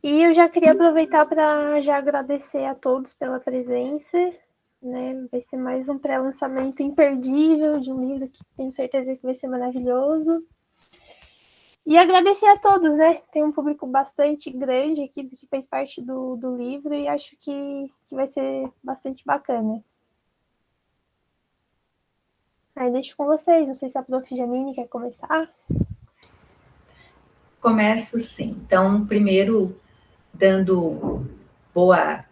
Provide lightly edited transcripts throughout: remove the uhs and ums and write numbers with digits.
E eu já queria aproveitar para já agradecer a todos pela presença, né? Vai ser mais um pré-lançamento imperdível de um livro que tenho certeza que vai ser maravilhoso. E agradecer a todos, né? Tem um público bastante grande aqui que fez parte do livro e acho que vai ser bastante bacana. Aí deixo com vocês, não sei se a Prof. Janine quer começar. Começo sim. Então, primeiro, dando boa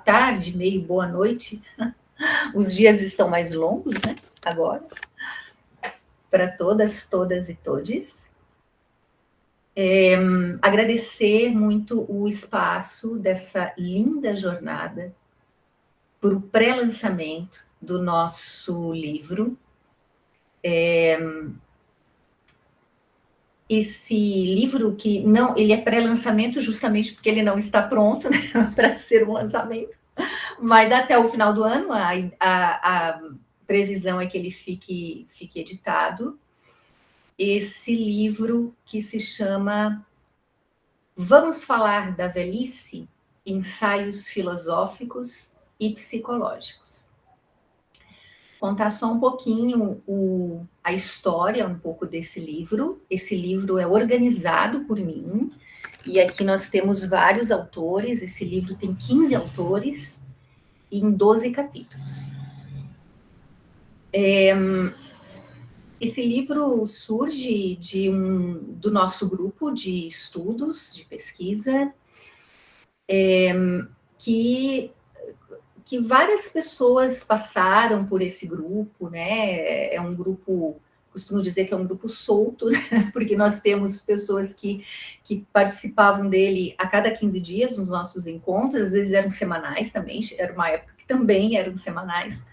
tarde, meio boa noite. Os dias estão mais longos, né? Agora. Para todas e todes. Agradecer muito o espaço dessa linda jornada por o pré-lançamento do nosso livro. Esse livro que não, ele é pré-lançamento justamente porque ele não está pronto, né, para ser um lançamento, mas até o final do ano a previsão é que ele fique editado. Esse livro que se chama Vamos Falar da Velhice, Ensaios Filosóficos e Psicológicos. Contar só um pouquinho a história, um pouco desse livro. Esse livro é organizado por mim, e aqui nós temos vários autores. Esse livro tem 15 autores em 12 capítulos. Esse livro surge do nosso grupo de estudos, de pesquisa, que várias pessoas passaram por esse grupo, né? É um grupo, costumo dizer que é um grupo solto, né? Porque nós temos pessoas que participavam dele a cada 15 dias nos nossos encontros, às vezes eram semanais também, era uma época que também eram semanais,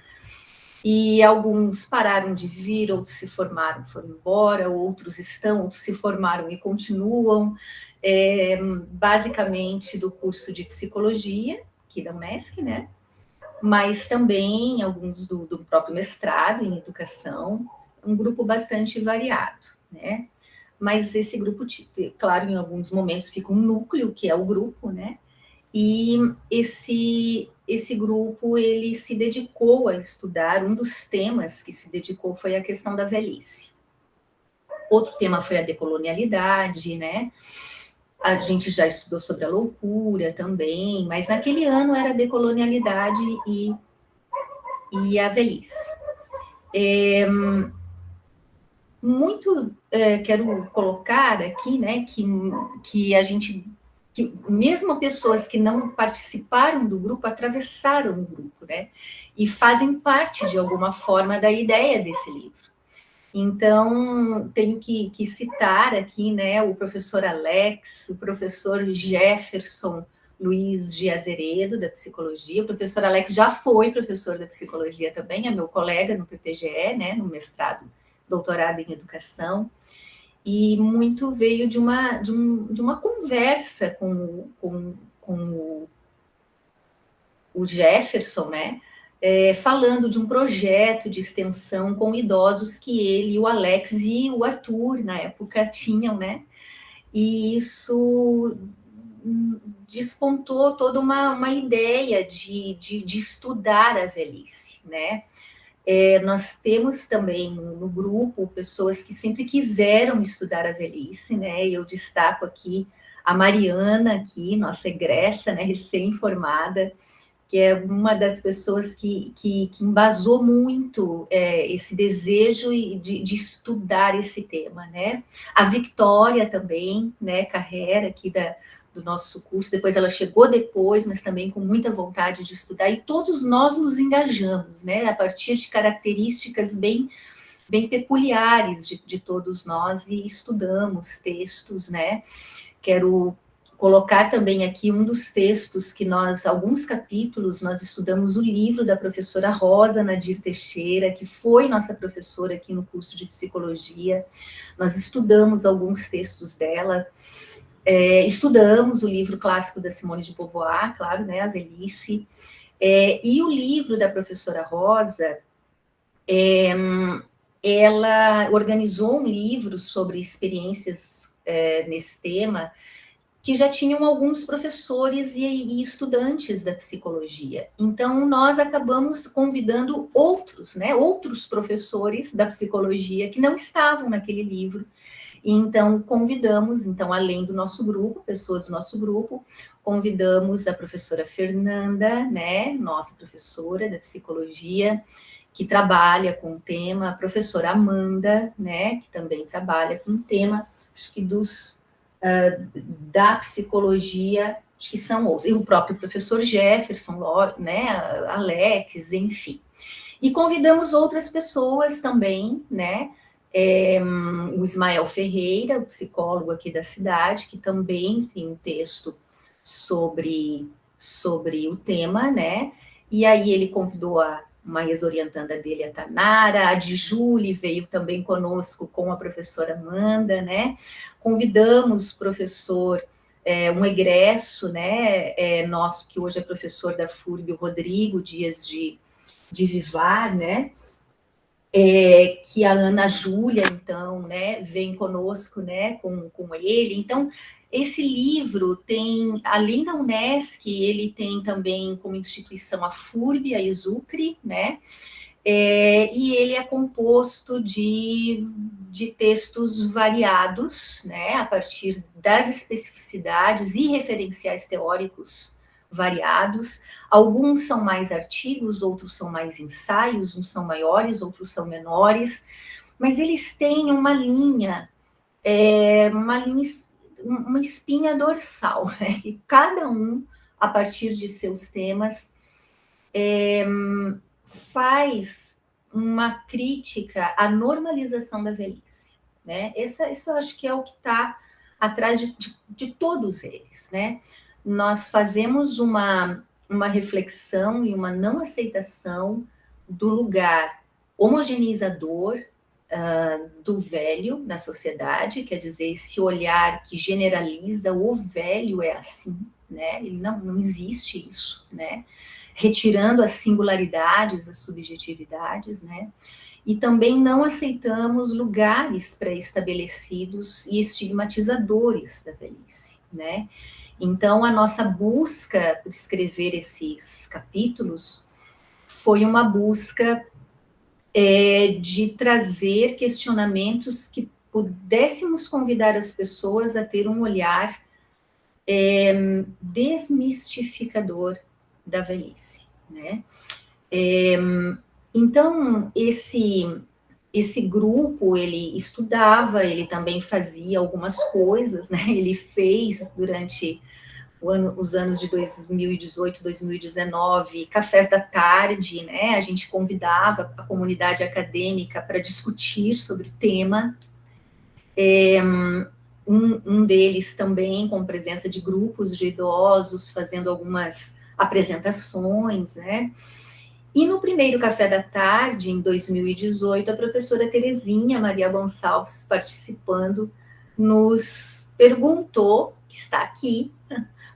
e alguns pararam de vir, outros se formaram, foram embora, outros se formaram e continuam, basicamente do curso de psicologia, aqui da UNESC, né? Mas também alguns do próprio mestrado em educação, um grupo bastante variado, né? Mas esse grupo, claro, em alguns momentos fica um núcleo, que é o grupo, né? E esse grupo, ele se dedicou a estudar, um dos temas que se dedicou foi a questão da velhice. Outro tema foi a decolonialidade, né? A gente já estudou sobre a loucura também, mas naquele ano era a decolonialidade e a velhice. Quero colocar aqui, né, que a gente, que mesmo pessoas que não participaram do grupo, atravessaram o grupo, né, e fazem parte, de alguma forma, da ideia desse livro. Então, tenho que citar aqui, né, o professor Alex, o professor Jefferson Luiz de Azeredo, da psicologia. O professor Alex já foi professor da psicologia também, é meu colega no PPGE, né, no mestrado, doutorado em educação, e muito veio de uma conversa com o Jefferson, né, falando de um projeto de extensão com idosos que ele, o Alex e o Arthur, na época, tinham, né? E isso despontou toda uma ideia de estudar a velhice, né? Nós temos também no grupo pessoas que sempre quiseram estudar a velhice, né? Eu destaco aqui a Mariana, aqui, nossa egressa, né, recém-formada, que é uma das pessoas que embasou muito esse desejo de estudar esse tema, né? A Victoria também, né, Carrera, aqui do nosso curso, depois ela chegou depois, mas também com muita vontade de estudar, e todos nós nos engajamos, né, a partir de características bem peculiares de todos nós, e estudamos textos, né? Quero colocar também aqui um dos textos que alguns capítulos, nós estudamos o livro da professora Rosa Nadir Teixeira, que foi nossa professora aqui no curso de psicologia. Nós estudamos alguns textos dela, estudamos o livro clássico da Simone de Beauvoir, claro, né, A Velhice, e o livro da professora Rosa, ela organizou um livro sobre experiências nesse tema, que já tinham alguns professores e estudantes da psicologia. Então, nós acabamos convidando outros, né, outros professores da psicologia que não estavam naquele livro. E então, convidamos, então, além do nosso grupo, pessoas do nosso grupo, convidamos a professora Fernanda, né, nossa professora da psicologia, que trabalha com o tema, a professora Amanda, né, que também trabalha com o tema, acho que da psicologia, acho que são outros, e o próprio professor Jefferson, né, Alex, enfim. E convidamos outras pessoas também, né, o Ismael Ferreira, o psicólogo aqui da cidade, que também tem um texto sobre o tema, né, e aí ele convidou uma ex-orientanda dele, a Tanara, a Djúli veio também conosco com a professora Amanda, né, convidamos o professor, um egresso, né, nosso, que hoje é professor da FURB, o Rodrigo Dias de Vivar, né, que a Ana Júlia, então, né, vem conosco, né, com ele. Então, esse livro tem, além da Unesc, ele tem também como instituição a FURB, a Exucre, né, e ele é composto de textos variados, né, a partir das especificidades e referenciais teóricos variados. Alguns são mais artigos, outros são mais ensaios, uns são maiores, outros são menores, mas eles têm uma linha, uma espinha dorsal, né, e cada um, a partir de seus temas, faz uma crítica à normalização da velhice, né? Isso eu acho que é o que está atrás de todos eles, né? Nós fazemos uma reflexão e uma não aceitação do lugar homogeneizador do velho na sociedade, quer dizer, esse olhar que generaliza o velho é assim, né? Ele não existe isso, né? Retirando as singularidades, as subjetividades, né? E também não aceitamos lugares pré-estabelecidos e estigmatizadores da velhice, né? Então, a nossa busca por escrever esses capítulos foi uma busca de trazer questionamentos que pudéssemos convidar as pessoas a ter um olhar desmistificador da velhice, né? Então, esse grupo, ele estudava, ele também fazia algumas coisas, né? Ele fez durante os anos de 2018, 2019, cafés da tarde, né? A gente convidava a comunidade acadêmica para discutir sobre o tema. Um deles também com presença de grupos de idosos, fazendo algumas apresentações, né? E no primeiro café da tarde, em 2018, a professora Terezinha Maria Gonçalves, participando, nos perguntou, que está aqui,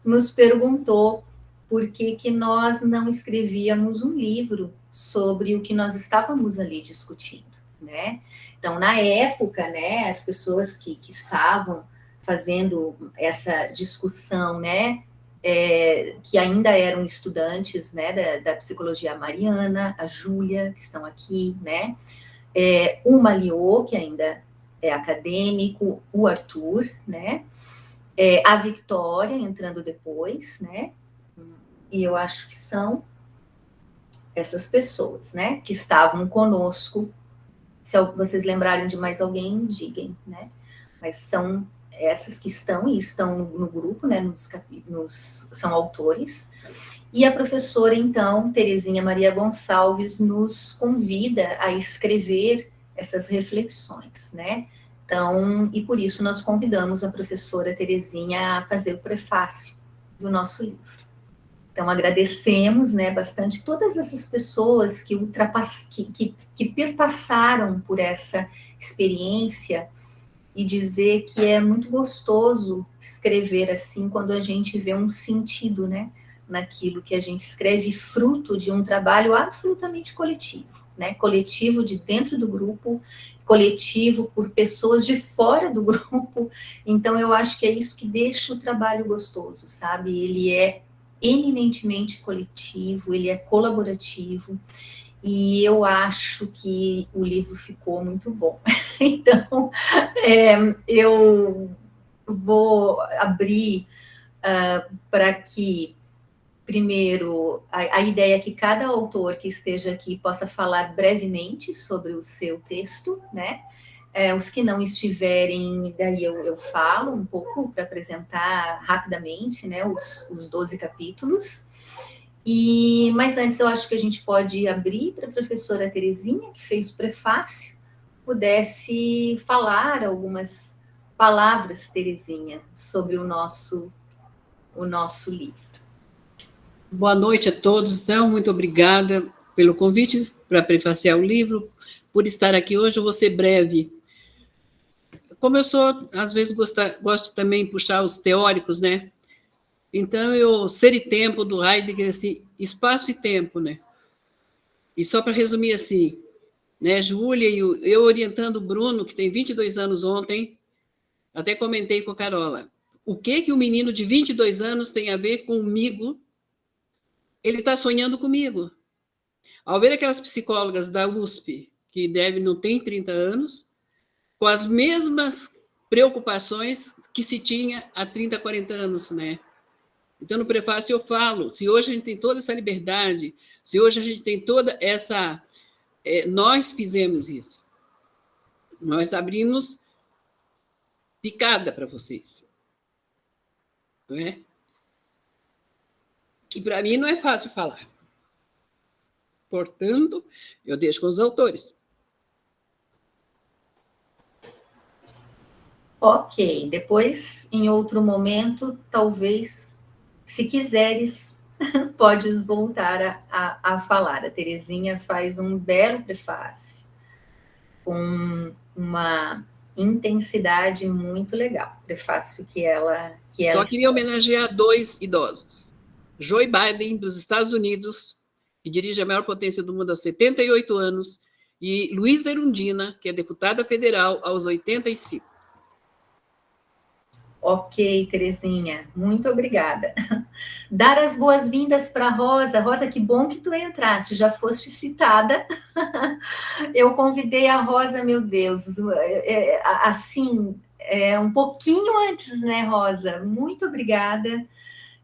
nos perguntou por que nós não escrevíamos um livro sobre o que nós estávamos ali discutindo, né? Então, na época, né, as pessoas que estavam fazendo essa discussão, né, que ainda eram estudantes, né, da psicologia, a Mariana, a Júlia, que estão aqui, né, o Maliô, que ainda é acadêmico, o Arthur, né, a Victória entrando depois, né, e eu acho que são essas pessoas, né, que estavam conosco. Se vocês lembrarem de mais alguém, digam, né, mas são essas que estão no grupo, né, são autores, e a professora, então, Terezinha Maria Gonçalves, nos convida a escrever essas reflexões, né, então, e por isso nós convidamos a professora Terezinha a fazer o prefácio do nosso livro. Então, agradecemos, né, bastante todas essas pessoas que perpassaram por essa experiência, e dizer que é muito gostoso escrever assim, quando a gente vê um sentido, né, naquilo que a gente escreve, fruto de um trabalho absolutamente coletivo, né? Coletivo de dentro do grupo, coletivo por pessoas de fora do grupo. Então, eu acho que é isso que deixa o trabalho gostoso, sabe? Ele é eminentemente coletivo, ele é colaborativo, e eu acho que o livro ficou muito bom. Então, eu vou abrir para que, primeiro, a ideia é que cada autor que esteja aqui possa falar brevemente sobre o seu texto, né? Os que não estiverem, daí eu falo um pouco para apresentar rapidamente, né, os 12 capítulos. Mas antes eu acho que a gente pode abrir para a professora Terezinha, que fez o prefácio, pudesse falar algumas palavras, Terezinha, sobre o nosso livro. Boa noite a todos, então, muito obrigada pelo convite para prefaciar o livro, por estar aqui hoje. Eu vou ser breve. Como eu sou, às vezes, gosto também de puxar os teóricos, né? Então, Ser e Tempo, do Heidegger, assim, espaço e tempo, né? E só para resumir assim, né, Júlia e eu orientando o Bruno, que tem 22 anos ontem, até comentei com a Carola, o que o menino de 22 anos tem a ver comigo? Ele está sonhando comigo. Ao ver aquelas psicólogas da USP, que não tem 30 anos, com as mesmas preocupações que se tinha há 30, 40 anos, né? Então, no prefácio eu falo, se hoje a gente tem toda essa liberdade, se hoje a gente tem toda essa... nós fizemos isso. Nós abrimos picada para vocês. Não é? E para mim não é fácil falar. Portanto, eu deixo com os autores. Ok, depois, em outro momento, talvez, se quiseres, podes voltar a falar. A Terezinha faz um belo prefácio, com uma intensidade muito legal. Prefácio que ela... Só queria homenagear 2 idosos. Joe Biden, dos Estados Unidos, que dirige a maior potência do mundo aos 78 anos, e Luísa Erundina, que é deputada federal aos 85. Ok, Terezinha, muito obrigada. Dar as boas-vindas para a Rosa. Rosa, que bom que tu entraste, já foste citada. Eu convidei a Rosa, meu Deus, assim, um pouquinho antes, né, Rosa? Muito obrigada.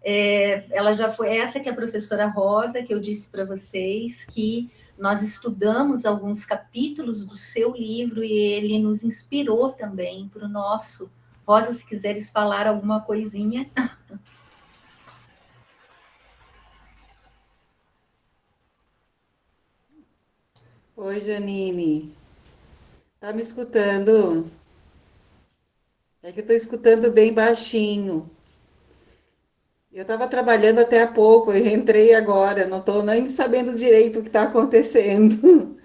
Ela já foi, essa que é a professora Rosa, que eu disse para vocês, que nós estudamos alguns capítulos do seu livro e ele nos inspirou também para o nosso. Rosa, se quiseres falar alguma coisinha. Oi, Janine. Tá me escutando? É que eu tô escutando bem baixinho. Eu estava trabalhando até há pouco, eu entrei agora, não estou nem sabendo direito o que está acontecendo.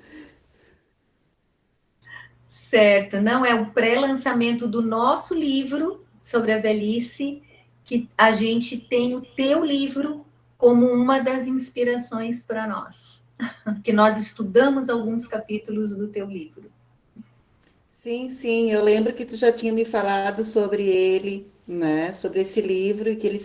Certo, não é o pré-lançamento do nosso livro sobre a velhice, que a gente tem o teu livro como uma das inspirações para nós, que nós estudamos alguns capítulos do teu livro. Sim, sim, eu lembro que tu já tinha me falado sobre ele, né? Sobre esse livro e que ele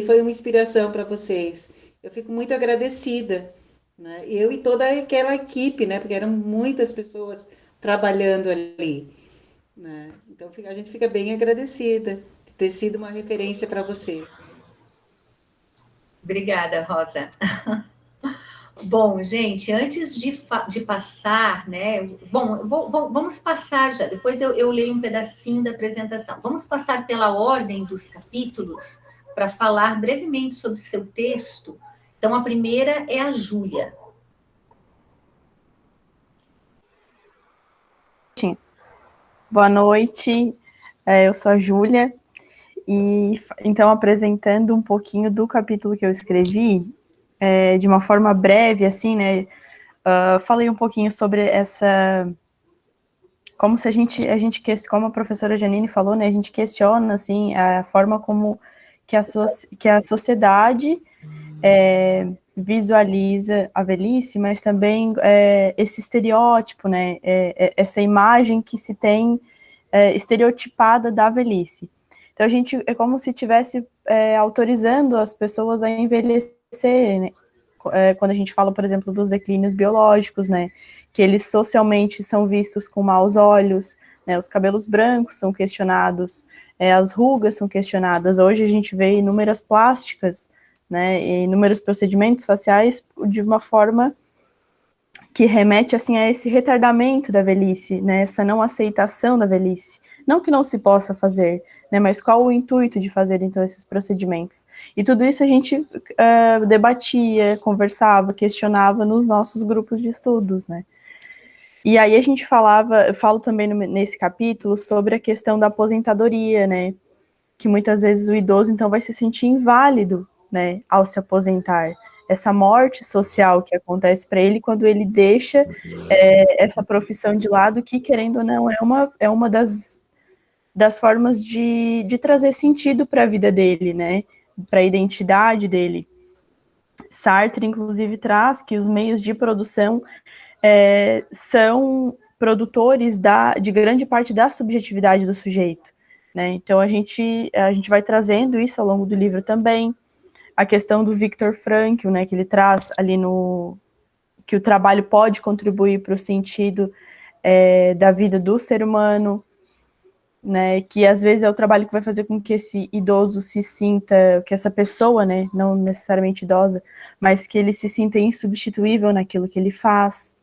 foi uma inspiração para vocês. Eu fico muito agradecida, né? Eu e toda aquela equipe, né? Porque eram muitas pessoas trabalhando ali, né? Então a gente fica bem agradecida de ter sido uma referência para vocês. Obrigada, Rosa. Bom, gente, antes de passar, né? Bom, vamos passar já, depois eu leio um pedacinho da apresentação. Vamos passar pela ordem dos capítulos para falar brevemente sobre seu texto. Então, a primeira é a Júlia. Boa noite, eu sou a Júlia, e então apresentando um pouquinho do capítulo que eu escrevi, de uma forma breve, assim, né, falei um pouquinho sobre como se como a professora Janine falou, né, a gente questiona, assim, a forma como que a sociedade visualiza a velhice, mas também esse estereótipo, né, essa imagem que se tem estereotipada da velhice. Então, a gente é como se estivesse autorizando as pessoas a envelhecer, né? Quando a gente fala, por exemplo, dos declínios biológicos, né, que eles socialmente são vistos com maus olhos, né, os cabelos brancos são questionados, as rugas são questionadas. Hoje a gente vê inúmeras plásticas, né, e inúmeros procedimentos faciais de uma forma que remete, assim, a esse retardamento da velhice, né, essa não aceitação da velhice. Não que não se possa fazer, né, mas qual o intuito de fazer, então, esses procedimentos? E tudo isso a gente debatia, conversava, questionava nos nossos grupos de estudos, né. E aí a gente eu falo também nesse capítulo sobre a questão da aposentadoria, né, que muitas vezes o idoso, então, vai se sentir inválido, né, ao se aposentar. Essa morte social que acontece para ele quando ele deixa essa profissão de lado, que, querendo ou não, é uma das formas de trazer sentido para a vida dele, né, para a identidade dele. Sartre, inclusive, traz que os meios de produção são produtores de grande parte da subjetividade do sujeito, né? Então a gente vai trazendo isso ao longo do livro também. A questão do Viktor Frankl, né, que ele traz ali que o trabalho pode contribuir para o sentido da vida do ser humano, né, que às vezes é o trabalho que vai fazer com que esse idoso se sinta, que essa pessoa, né, não necessariamente idosa, mas que ele se sinta insubstituível naquilo que ele faz.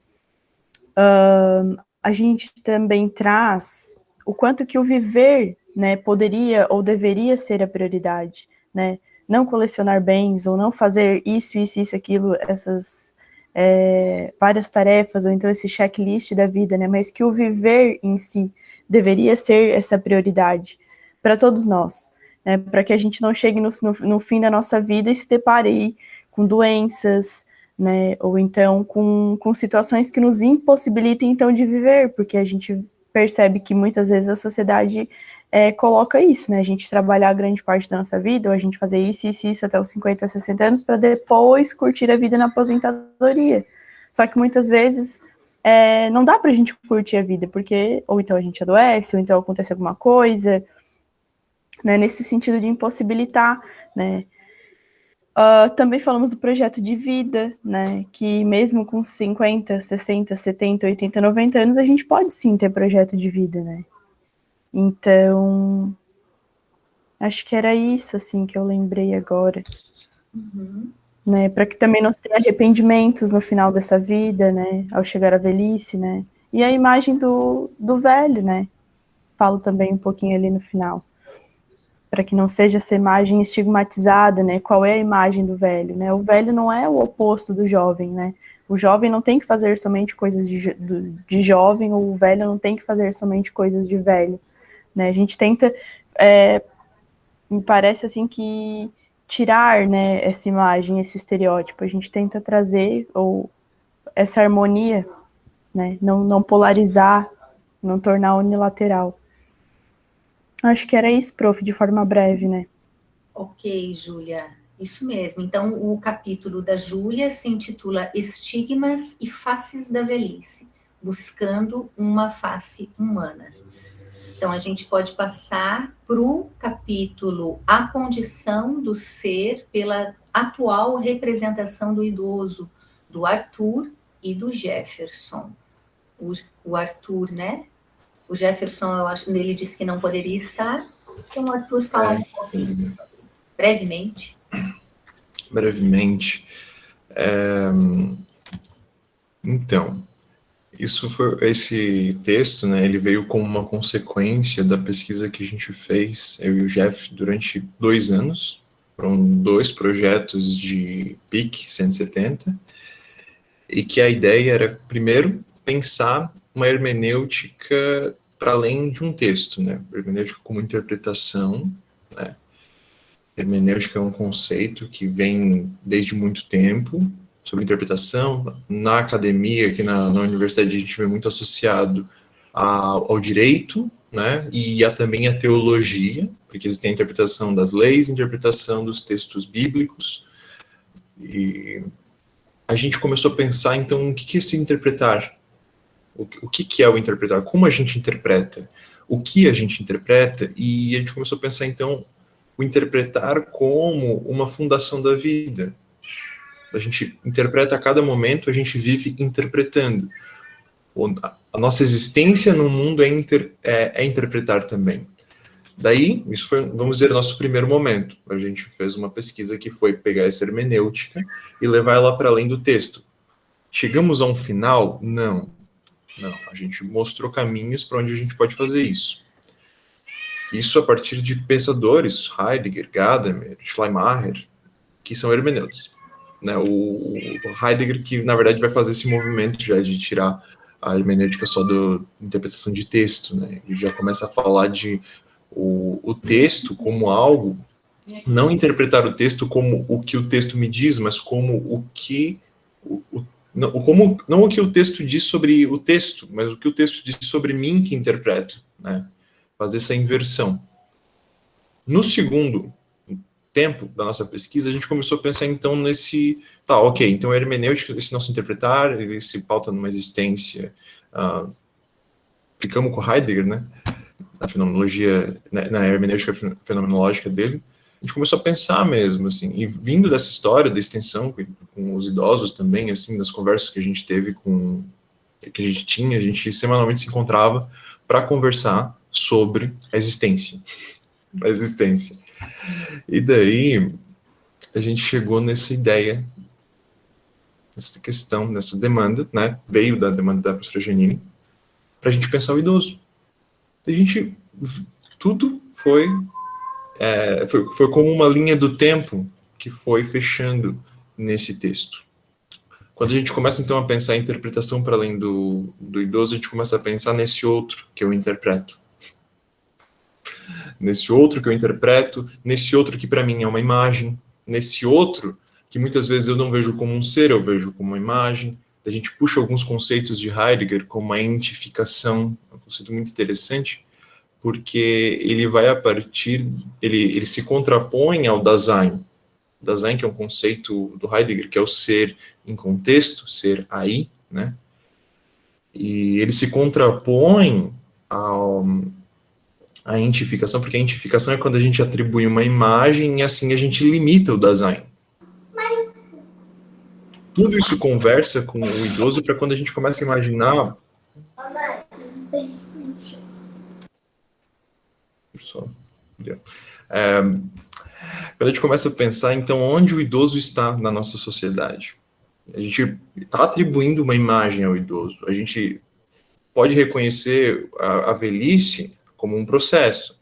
A gente também traz o quanto que o viver, né, poderia ou deveria ser a prioridade, né, não colecionar bens, ou não fazer isso, aquilo, essas várias tarefas, ou então esse checklist da vida, né, mas que o viver em si deveria ser essa prioridade para todos nós, né, para que a gente não chegue no fim da nossa vida e se depare aí com doenças, né, ou então com situações que nos impossibilitem, então, de viver, porque a gente percebe que muitas vezes a sociedade coloca isso, né, a gente trabalhar grande parte da nossa vida, ou a gente fazer isso até os 50, 60 anos, para depois curtir a vida na aposentadoria. Só que muitas vezes não dá pra gente curtir a vida, porque ou então a gente adoece, ou então acontece alguma coisa, né, nesse sentido de impossibilitar, né. Também falamos do projeto de vida, né, que mesmo com 50, 60, 70, 80, 90 anos, a gente pode sim ter projeto de vida, né. Então, acho que era isso, assim, que eu lembrei agora. Uhum. Né, para que também não se tenha arrependimentos no final dessa vida, né, ao chegar à velhice, né. E a imagem do velho, né, falo também um pouquinho ali no final. Para que não seja essa imagem estigmatizada, né? Qual é a imagem do velho, né? O velho não é o oposto do jovem, né? O jovem não tem que fazer somente coisas de jovem, ou o velho não tem que fazer somente coisas de velho, né? A gente tenta, me parece assim que tirar, né, essa imagem, esse estereótipo, a gente tenta trazer essa harmonia, né? Não polarizar, não tornar unilateral. Acho que era isso, prof, de forma breve, né? Ok, Júlia, isso mesmo. Então, o capítulo da Júlia se intitula Estigmas e Faces da Velhice, buscando uma face humana. Então, a gente pode passar para o capítulo A Condição do Ser pela atual representação do idoso, do Arthur e do Jefferson. O Arthur, né? O Jefferson, eu acho, ele disse que não poderia estar. Então, o Arthur fala um pouquinho, brevemente. Brevemente. Então, esse texto, né, ele veio como uma consequência da pesquisa que a gente fez, eu e o Jeff, durante 2 anos. Foram 2 projetos de PIC 170, e que a ideia era, primeiro, pensar uma hermenêutica para além de um texto, né? Hermenêutica como interpretação, né? Hermenêutica é um conceito que vem desde muito tempo, sobre interpretação. Na academia, aqui na universidade, a gente vê muito associado ao direito, né? E também a teologia, porque existe a interpretação das leis, a interpretação dos textos bíblicos, E a gente começou a pensar, então, o que é se interpretar? O que é o interpretar? Como a gente interpreta? O que a gente interpreta? E a gente começou a pensar, então, o interpretar como uma fundação da vida. A gente interpreta a cada momento, a gente vive interpretando. A nossa existência no mundo é interpretar também. Daí, isso foi, vamos dizer, nosso primeiro momento. A gente fez uma pesquisa que foi pegar essa hermenêutica e levar ela para além do texto. Chegamos a um final? Não. A gente mostrou caminhos para onde a gente pode fazer isso. Isso a partir de pensadores, Heidegger, Gadamer, Schleiermacher, que são hermeneutas. Né? O Heidegger, que na verdade vai fazer esse movimento já de tirar a hermenêutica só da interpretação de texto, né? E já começa a falar de o texto como algo, não interpretar o texto como o que o texto me diz, mas como o que não o que o texto diz sobre o texto, mas o que o texto diz sobre mim que interpreto, né? Fazer essa inversão. No segundo tempo da nossa pesquisa, a gente começou a pensar então nesse, então a hermenêutica, esse nosso interpretar, ele se pauta numa existência, ficamos com Heidegger, né? Na fenomenologia, na hermenêutica fenomenológica dele, a gente começou a pensar mesmo, assim, e vindo dessa história da extensão com os idosos também, assim, das conversas que a gente teve que a gente semanalmente se encontrava para conversar sobre a existência. E daí, a gente chegou nessa ideia, nessa questão, nessa demanda, né, veio da demanda da professora Janine, para a gente pensar o idoso. Tudo foi como uma linha do tempo que foi fechando nesse texto. Quando a gente começa, então, a pensar em interpretação para além do idoso, a gente começa a pensar nesse outro que eu interpreto. Nesse outro que eu interpreto, nesse outro que para mim é uma imagem, nesse outro que muitas vezes eu não vejo como um ser, eu vejo como uma imagem. A gente puxa alguns conceitos de Heidegger, como a entificação, um conceito muito interessante, porque ele vai ele se contrapõe ao Dasein. O Dasein, que é um conceito do Heidegger, que é o ser em contexto, ser aí, né? E ele se contrapõe à identificação, porque a identificação é quando a gente atribui uma imagem e assim a gente limita o Dasein. Tudo isso conversa com o idoso para quando a gente começa a imaginar... Quando a gente começa a pensar, então, onde o idoso está na nossa sociedade. A gente está atribuindo uma imagem ao idoso. A gente pode reconhecer a velhice como um processo,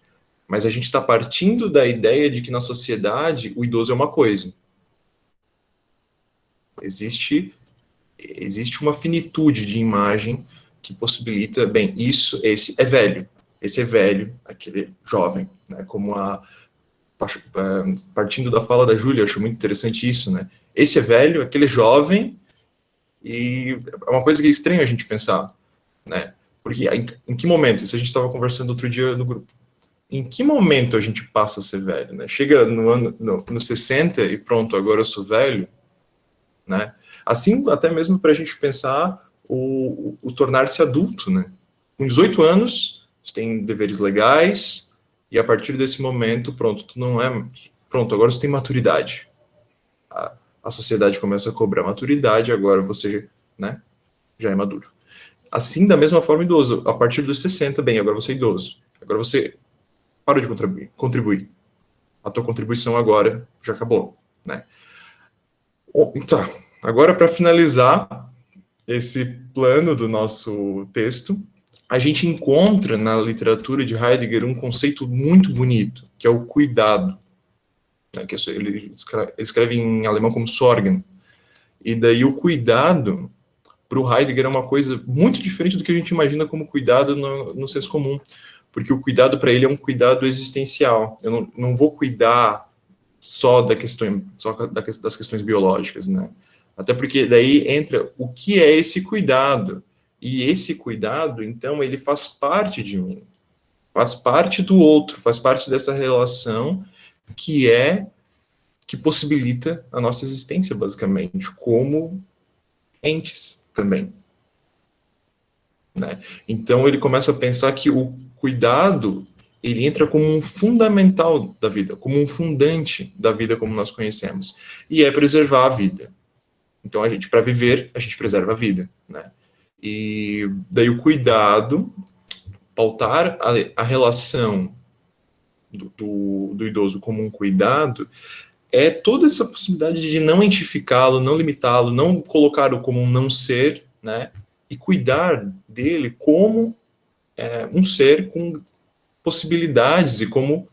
mas a gente está partindo da ideia de que na sociedade o idoso é uma coisa. Existe uma finitude de imagem que possibilita, esse é velho, aquele jovem, né? Como partindo da fala da Júlia, acho muito interessante isso, né? Esse é velho, aquele é jovem, e é uma coisa que é estranho a gente pensar, né? Porque em que momento, isso a gente estava conversando outro dia no grupo, em que momento a gente passa a ser velho, né? Chega no 60 e pronto, agora eu sou velho, né? Assim, até mesmo para a gente pensar o tornar-se adulto, né? Com 18 anos, você tem deveres legais, e a partir desse momento, pronto, agora você tem maturidade. A sociedade começa a cobrar maturidade, agora você, né, já é maduro. Assim, da mesma forma, idoso. A partir dos 60, agora você é idoso. Agora você parou de contribuir. A tua contribuição agora já acabou, né? Então, agora para finalizar esse plano do nosso texto, a gente encontra na literatura de Heidegger um conceito muito bonito, que é o cuidado. Né, que ele escreve em alemão como Sorgen. E daí o cuidado, para o Heidegger, é uma coisa muito diferente do que a gente imagina como cuidado no senso comum. Porque o cuidado para ele é um cuidado existencial. Eu não vou cuidar só das questões biológicas, né? Até porque daí entra o que é esse cuidado. E esse cuidado, então, ele faz parte de mim, faz parte do outro, faz parte dessa relação que é que possibilita a nossa existência, basicamente, como entes também. Né? Então, ele começa a pensar que o cuidado, ele entra como um fundamental da vida, como um fundante da vida como nós conhecemos, e é preservar a vida. Então, para viver, a gente preserva a vida, né? E daí o cuidado, pautar a relação do idoso como um cuidado, é toda essa possibilidade de não identificá-lo, não limitá-lo, não colocá-lo como um não ser, né? E cuidar dele como um ser com possibilidades e como,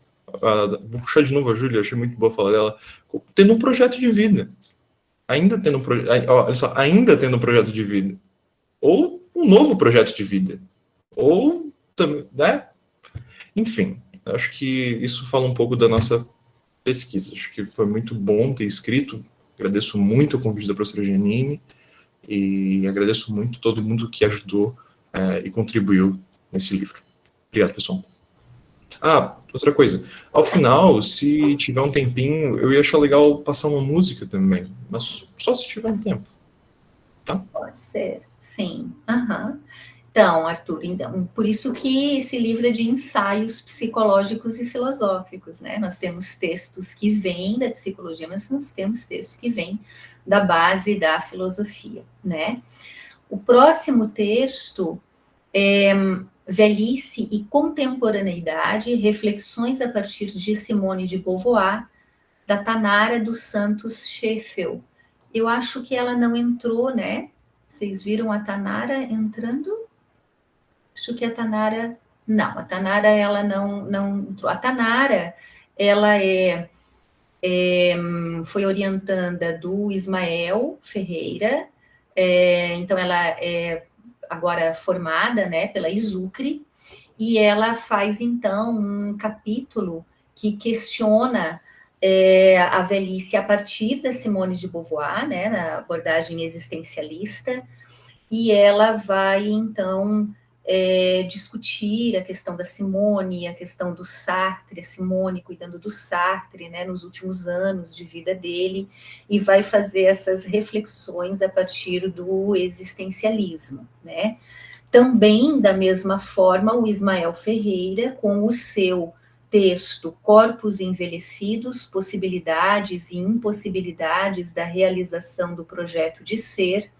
vou puxar de novo a Júlia, achei muito boa falar dela, tendo um projeto de vida, ainda tendo um projeto de vida, ou um novo projeto de vida, ou, né? Enfim, acho que isso fala um pouco da nossa pesquisa. Acho que foi muito bom ter escrito. Agradeço muito o convite da professora Janine e agradeço muito todo mundo que ajudou e contribuiu nesse livro. Obrigado, pessoal. Outra coisa. Ao final, se tiver um tempinho, eu ia achar legal passar uma música também, mas só se tiver um tempo. Tá? Pode ser, sim. Então, Arthur, por isso que esse livro é de ensaios psicológicos e filosóficos, né? Nós temos textos que vêm da psicologia, mas nós temos textos que vêm da base da filosofia, né? O próximo texto é Velhice e Contemporaneidade, reflexões a partir de Simone de Beauvoir, da Tanara dos Santos Scheffel. Eu acho que ela não entrou, né? Vocês viram a Tanara entrando? Acho que a Tanara... Não, a Tanara, ela não entrou. A Tanara, ela foi orientanda do Ismael Ferreira, então ela é agora formada, né, pela ISUCRE, e ela faz, então, um capítulo que questiona a velhice a partir da Simone de Beauvoir, né, na abordagem existencialista, e ela vai, então, discutir a questão da Simone, a questão do Sartre, a Simone cuidando do Sartre, né, nos últimos anos de vida dele, e vai fazer essas reflexões a partir do existencialismo, né. Também, da mesma forma, o Ismael Ferreira, com o seu texto Corpos Envelhecidos, Possibilidades e Impossibilidades da Realização do Projeto de Ser,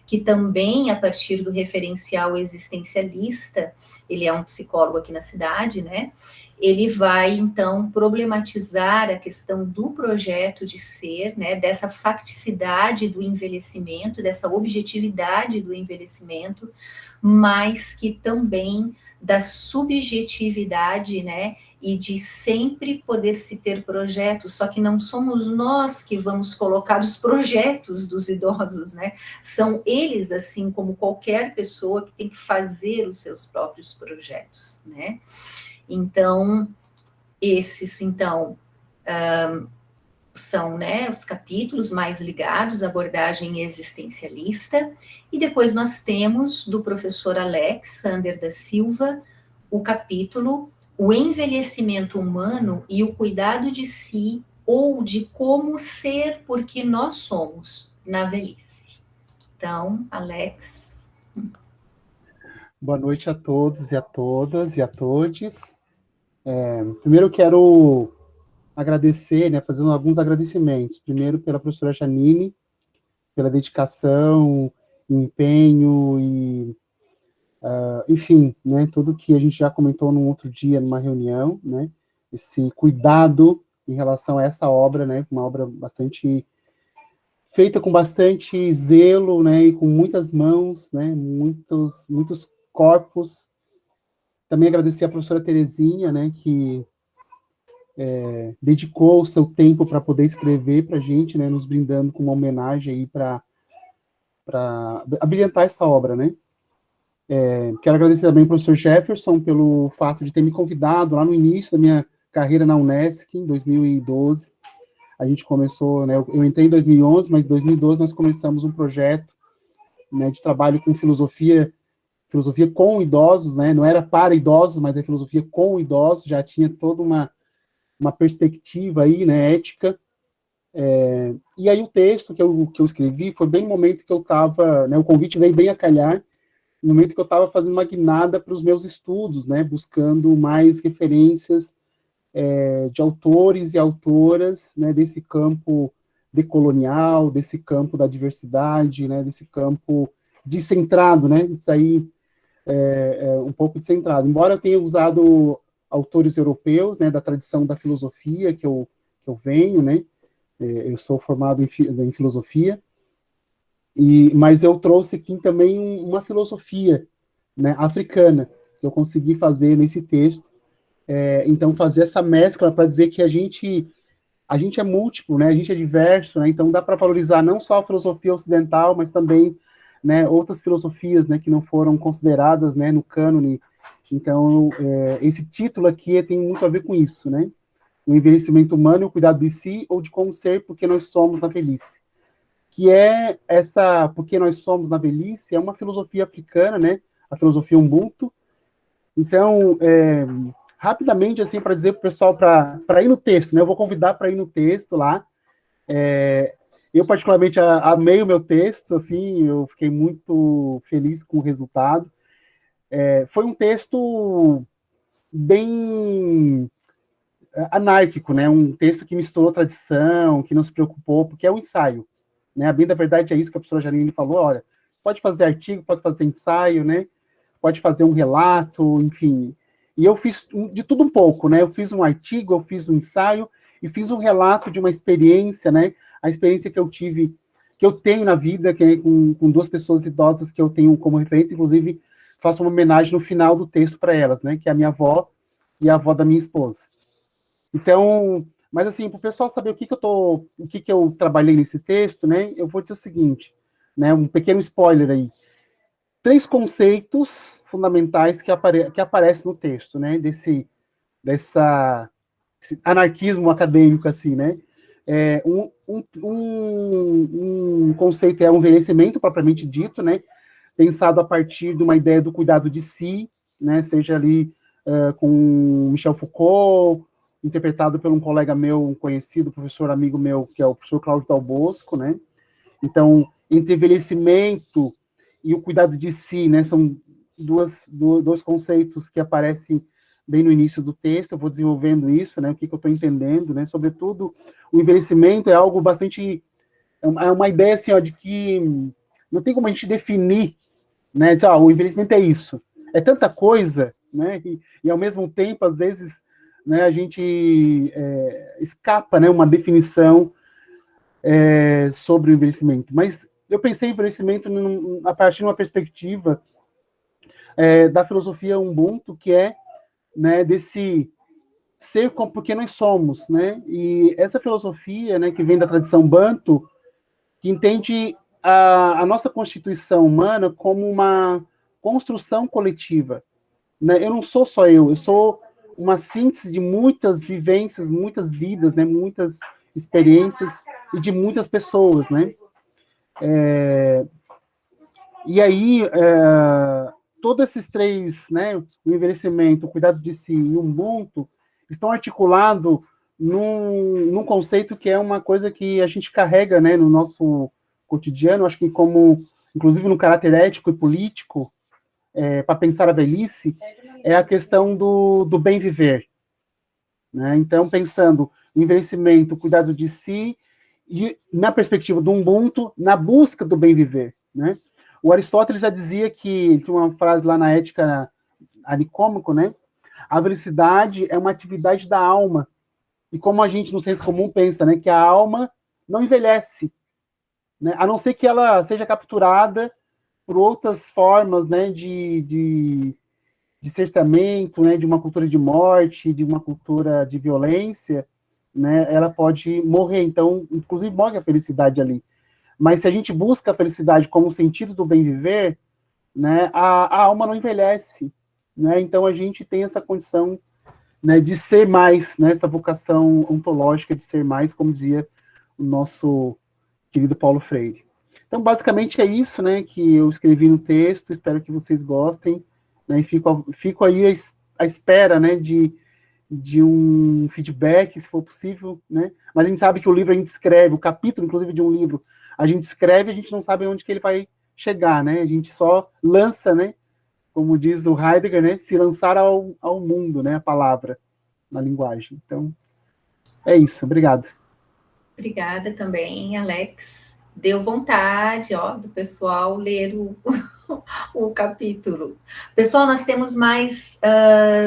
que também, a partir do referencial existencialista, ele é um psicólogo aqui na cidade, né? Ele vai, então, problematizar a questão do projeto de ser, né? Dessa facticidade do envelhecimento, dessa objetividade do envelhecimento, mas que também da subjetividade, né? E de sempre poder se ter projetos, só que não somos nós que vamos colocar os projetos dos idosos, né? São eles, assim como qualquer pessoa, que tem que fazer os seus próprios projetos, né? Então, esses, então, são, né, os capítulos mais ligados à abordagem existencialista, e depois nós temos, do professor Alex Sander da Silva, o capítulo O Envelhecimento Humano e o Cuidado de Si, ou de Como Ser Porque Nós Somos na Velhice. Então, Alex. Boa noite a todos e a todas e a todes. Primeiro eu quero agradecer, né, fazer alguns agradecimentos. Primeiro pela professora Janine, pela dedicação, empenho e, enfim, né, tudo que a gente já comentou num outro dia, numa reunião, né, esse cuidado em relação a essa obra, né, uma obra bastante feita com bastante zelo, né, e com muitas mãos, né, muitos corpos. Também agradecer a professora Terezinha, né, que dedicou o seu tempo para poder escrever para a gente, né, nos brindando com uma homenagem aí para abrilhantar essa obra, né. Quero agradecer também ao professor Jefferson pelo fato de ter me convidado lá no início da minha carreira na Unesc, em 2012. A gente começou, né, eu entrei em 2011, mas em 2012 nós começamos um projeto, né, de trabalho com filosofia com idosos, né, não era para idosos, mas é filosofia com idosos, já tinha toda uma perspectiva aí, né, ética, E aí o texto que eu escrevi foi bem no momento que eu estava, né, o convite veio bem a calhar, no momento que eu estava fazendo uma guinada para os meus estudos, né, buscando mais referências de autores e autoras, né, desse campo decolonial, desse campo da diversidade, né, desse campo descentrado, né, de sair um pouco descentrado. Embora eu tenha usado autores europeus, né, da tradição da filosofia que eu venho, né, eu sou formado em filosofia, mas eu trouxe aqui também uma filosofia, né, africana, que eu consegui fazer nesse texto. Então, fazer essa mescla para dizer que a gente é múltiplo, né, a gente é diverso, né, então dá para valorizar não só a filosofia ocidental, mas também, né, outras filosofias, né, que não foram consideradas, né, no cânone. Então, esse título aqui tem muito a ver com isso, né, o envelhecimento humano e o cuidado de si, ou de como ser porque nós somos na velhice. Que é essa, porque nós somos na velhice, é uma filosofia africana, né, a filosofia Ubuntu. Então, rapidamente, assim, para dizer para o pessoal, para ir no texto, né, eu vou convidar para ir no texto lá. Eu, particularmente, amei o meu texto, assim, eu fiquei muito feliz com o resultado. Foi um texto bem anárquico, né, um texto que misturou tradição, que não se preocupou, porque é um ensaio, né, a bem da verdade é isso que a professora Janine falou, olha, pode fazer artigo, pode fazer ensaio, né, pode fazer um relato, enfim, e eu fiz de tudo um pouco, né, eu fiz um artigo, eu fiz um ensaio, e fiz um relato de uma experiência, né, a experiência que eu tive, que eu tenho na vida, que é com duas pessoas idosas que eu tenho como referência, inclusive faço uma homenagem no final do texto para elas, né, que é a minha avó e a avó da minha esposa. Então, mas assim, para o pessoal saber o que eu trabalhei nesse texto, né, eu vou dizer o seguinte, né, um pequeno spoiler aí. 3 conceitos fundamentais que aparecem no texto, né, desse anarquismo acadêmico, assim, né. Um conceito é o envelhecimento, propriamente dito, né, pensado a partir de uma ideia do cuidado de si, né, seja ali com Michel Foucault, interpretado por um colega meu, um conhecido, professor amigo meu, que é o professor Cláudio Dal Bosco, né? Então, entre envelhecimento e o cuidado de si, né, são dois conceitos que aparecem bem no início do texto, eu vou desenvolvendo isso, né, o que eu estou entendendo, né, sobretudo, o envelhecimento é algo bastante, é uma ideia, assim, ó, de que não tem como a gente definir, né, dizer, o envelhecimento é isso, é tanta coisa, né, e ao mesmo tempo, às vezes, né, a gente escapa, né, uma definição sobre o envelhecimento. Mas eu pensei em envelhecimento a partir de uma perspectiva da filosofia Ubuntu, que é, né, desse ser porque nós somos, né? E essa filosofia, né, que vem da tradição Banto, que entende a nossa constituição humana como uma construção coletiva, né? Eu não sou só eu sou uma síntese de muitas vivências, muitas vidas, né, muitas experiências e de muitas pessoas, né? E aí, todos esses 3, né, o envelhecimento, o cuidado de si e o Ubuntu, estão articulados num conceito que é uma coisa que a gente carrega, né, no nosso cotidiano, acho que inclusive no caráter ético e político, para pensar a velhice, é a questão do bem viver, né? Então, pensando no envelhecimento, o cuidado de si, e na perspectiva do Ubuntu, na busca do bem viver, né? O Aristóteles já dizia que, tinha uma frase lá na Ética a Nicômaco, né? A felicidade é uma atividade da alma, e como a gente, no senso comum, pensa, né, que a alma não envelhece, né? A não ser que ela seja capturada por outras formas, né, de cerceamento, né, de uma cultura de morte, de uma cultura de violência, né, ela pode morrer. Então, inclusive, morre a felicidade ali. Mas se a gente busca a felicidade como sentido do bem viver, né, a alma não envelhece, né? Então a gente tem essa condição, né, de ser mais, né, essa vocação ontológica de ser mais, como dizia o nosso querido Paulo Freire. Então, basicamente é isso, né, que eu escrevi no texto, espero que vocês gostem, né, e fico aí à espera, né, de de um feedback, se for possível, né? Mas a gente sabe que o livro a gente escreve, o capítulo, inclusive, de um livro, a gente escreve, a gente não sabe onde que ele vai chegar, né? A gente só lança, né? Como diz o Heidegger, né? Se lançar ao mundo, né? A palavra na linguagem. Então, é isso. Obrigado. Obrigada também, Alex. Deu vontade, ó, do pessoal ler o capítulo. Pessoal, nós temos mais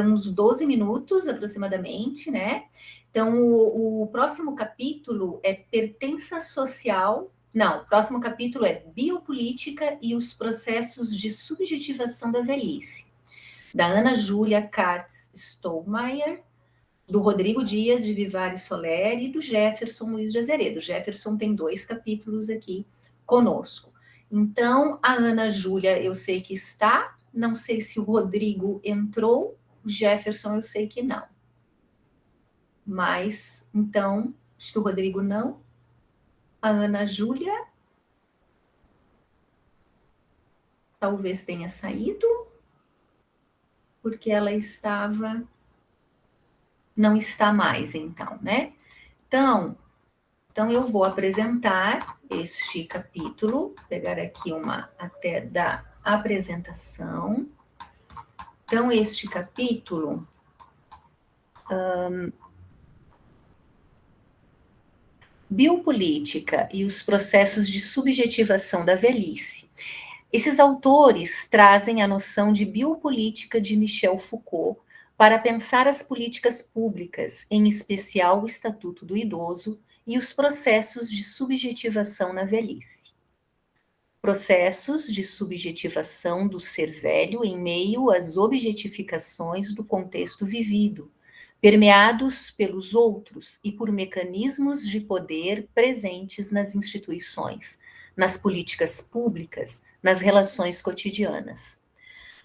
uns 12 minutos, aproximadamente, né? Então, o próximo capítulo é pertença social. Não, o próximo capítulo é biopolítica e os processos de subjetivação da velhice, da Ana Júlia Katz Stollmeyer, do Rodrigo Dias de Vivares Soler e do Jefferson Luiz de Azeredo. O Jefferson tem 2 capítulos aqui conosco. Então, a Ana Júlia, eu sei que está, não sei se o Rodrigo entrou, o Jefferson eu sei que não. Mas, então, acho que o Rodrigo não. A Ana Júlia talvez tenha saído, porque ela estava... Não está mais, então, né? Então eu vou apresentar este capítulo, pegar aqui uma até da apresentação. Então, este capítulo biopolítica e os processos de subjetivação da velhice. Esses autores trazem a noção de biopolítica de Michel Foucault para pensar as políticas públicas, em especial o Estatuto do Idoso e os processos de subjetivação na velhice. Processos de subjetivação do ser velho em meio às objetificações do contexto vivido, permeados pelos outros e por mecanismos de poder presentes nas instituições, nas políticas públicas, nas relações cotidianas.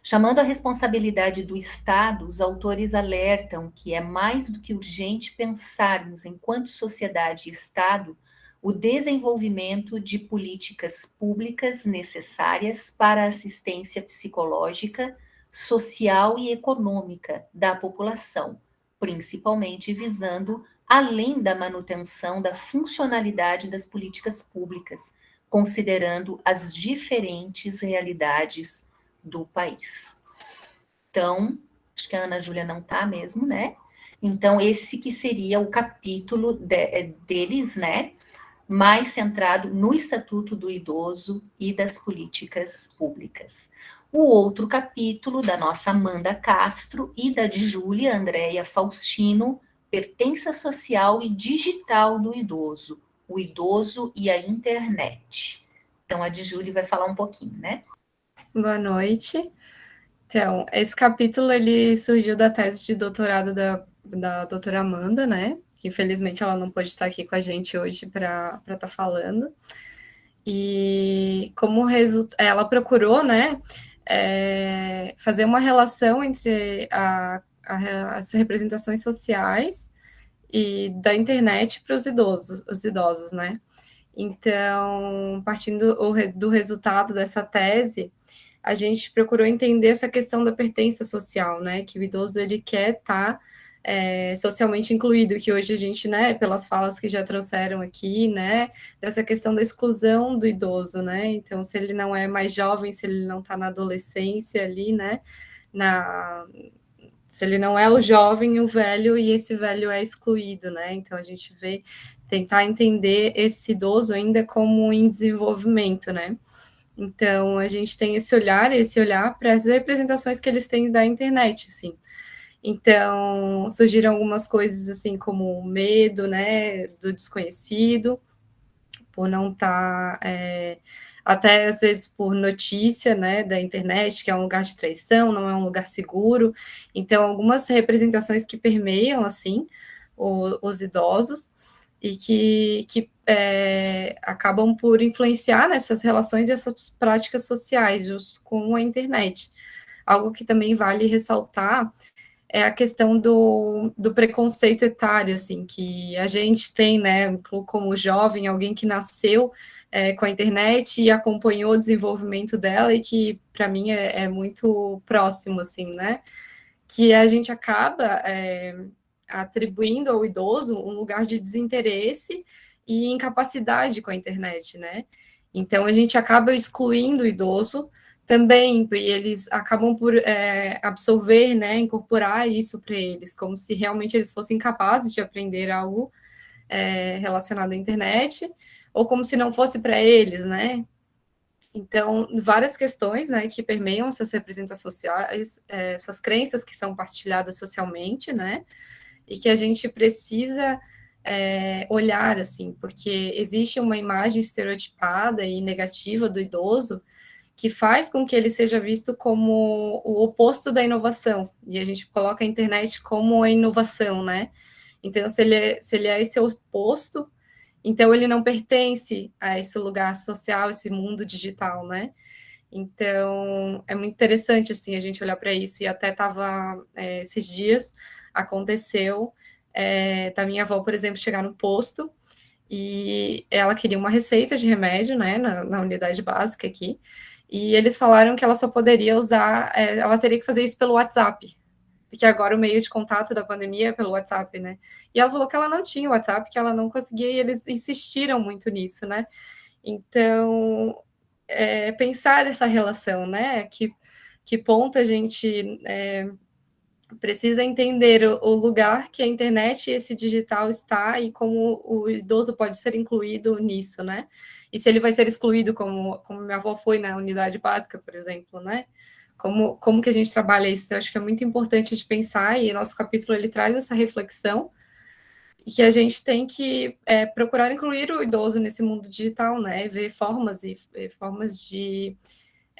Chamando a responsabilidade do Estado, os autores alertam que é mais do que urgente pensarmos, enquanto sociedade e Estado, o desenvolvimento de políticas públicas necessárias para a assistência psicológica, social e econômica da população, principalmente visando além da manutenção da funcionalidade das políticas públicas, considerando as diferentes realidades do país. Então, acho que a Ana Júlia não está mesmo, né? Então, esse que seria o capítulo deles, né? Mais centrado no Estatuto do Idoso e das políticas públicas. O outro capítulo da nossa Amanda Castro e da de Júlia Andréia Faustino, pertença social e digital do idoso, o idoso e a internet. Então, a de Júlia vai falar um pouquinho, né? Boa noite. Então, esse capítulo, ele surgiu da tese de doutorado da doutora Amanda, né? Que, infelizmente, ela não pôde estar aqui com a gente hoje para estar falando. E como ela procurou, né, fazer uma relação entre as representações sociais e da internet para os idosos, né? Então, partindo do resultado dessa tese, a gente procurou entender essa questão da pertença social, né, que o idoso, ele quer estar socialmente incluído, que hoje a gente, né, pelas falas que já trouxeram aqui, né, dessa questão da exclusão do idoso, né, então, se ele não é mais jovem, se ele não está na adolescência ali, né, se ele não é o jovem, o velho, e esse velho é excluído, né, então a gente tentar entender esse idoso ainda como em desenvolvimento, né. Então, a gente tem esse olhar para as representações que eles têm da internet, assim. Então, surgiram algumas coisas, assim, como o medo, né, do desconhecido, por não estar, até às vezes por notícia, né, da internet, que é um lugar de traição, não é um lugar seguro. Então, algumas representações que permeiam, assim, os idosos, e que acabam por influenciar nessas relações e essas práticas sociais, justo com a internet. Algo que também vale ressaltar é a questão do preconceito etário, assim, que a gente tem, né, como jovem, alguém que nasceu com a internet e acompanhou o desenvolvimento dela e que, para mim, é muito próximo, assim, né, que a gente acaba atribuindo ao idoso um lugar de desinteresse e incapacidade com a internet, né? Então, a gente acaba excluindo o idoso também, e eles acabam por absorver, né, incorporar isso para eles, como se realmente eles fossem capazes de aprender algo relacionado à internet, ou como se não fosse para eles, né? Então, várias questões, né, que permeiam essas representações sociais, essas crenças que são partilhadas socialmente, né, e que a gente precisa olhar, assim, porque existe uma imagem estereotipada e negativa do idoso que faz com que ele seja visto como o oposto da inovação, e a gente coloca a internet como a inovação, né? Então, se ele é esse oposto, então ele não pertence a esse lugar social, esse mundo digital, né? Então, é muito interessante, assim, a gente olhar para isso, e até estava, esses dias, aconteceu da minha avó, por exemplo, chegar no posto, e ela queria uma receita de remédio, né, na unidade básica aqui, e eles falaram que ela só poderia usar, ela teria que fazer isso pelo WhatsApp, porque agora o meio de contato da pandemia é pelo WhatsApp, né? E ela falou que ela não tinha o WhatsApp, que ela não conseguia, e eles insistiram muito nisso, né? Então, pensar essa relação, né? Que ponto a gente precisa entender o lugar que a internet e esse digital está e como o idoso pode ser incluído nisso, né? E se ele vai ser excluído, como minha avó foi na unidade básica, por exemplo, né? Como que a gente trabalha isso? Eu acho que é muito importante de pensar, e nosso capítulo ele traz essa reflexão, e que a gente tem que procurar incluir o idoso nesse mundo digital, né? Ver formas de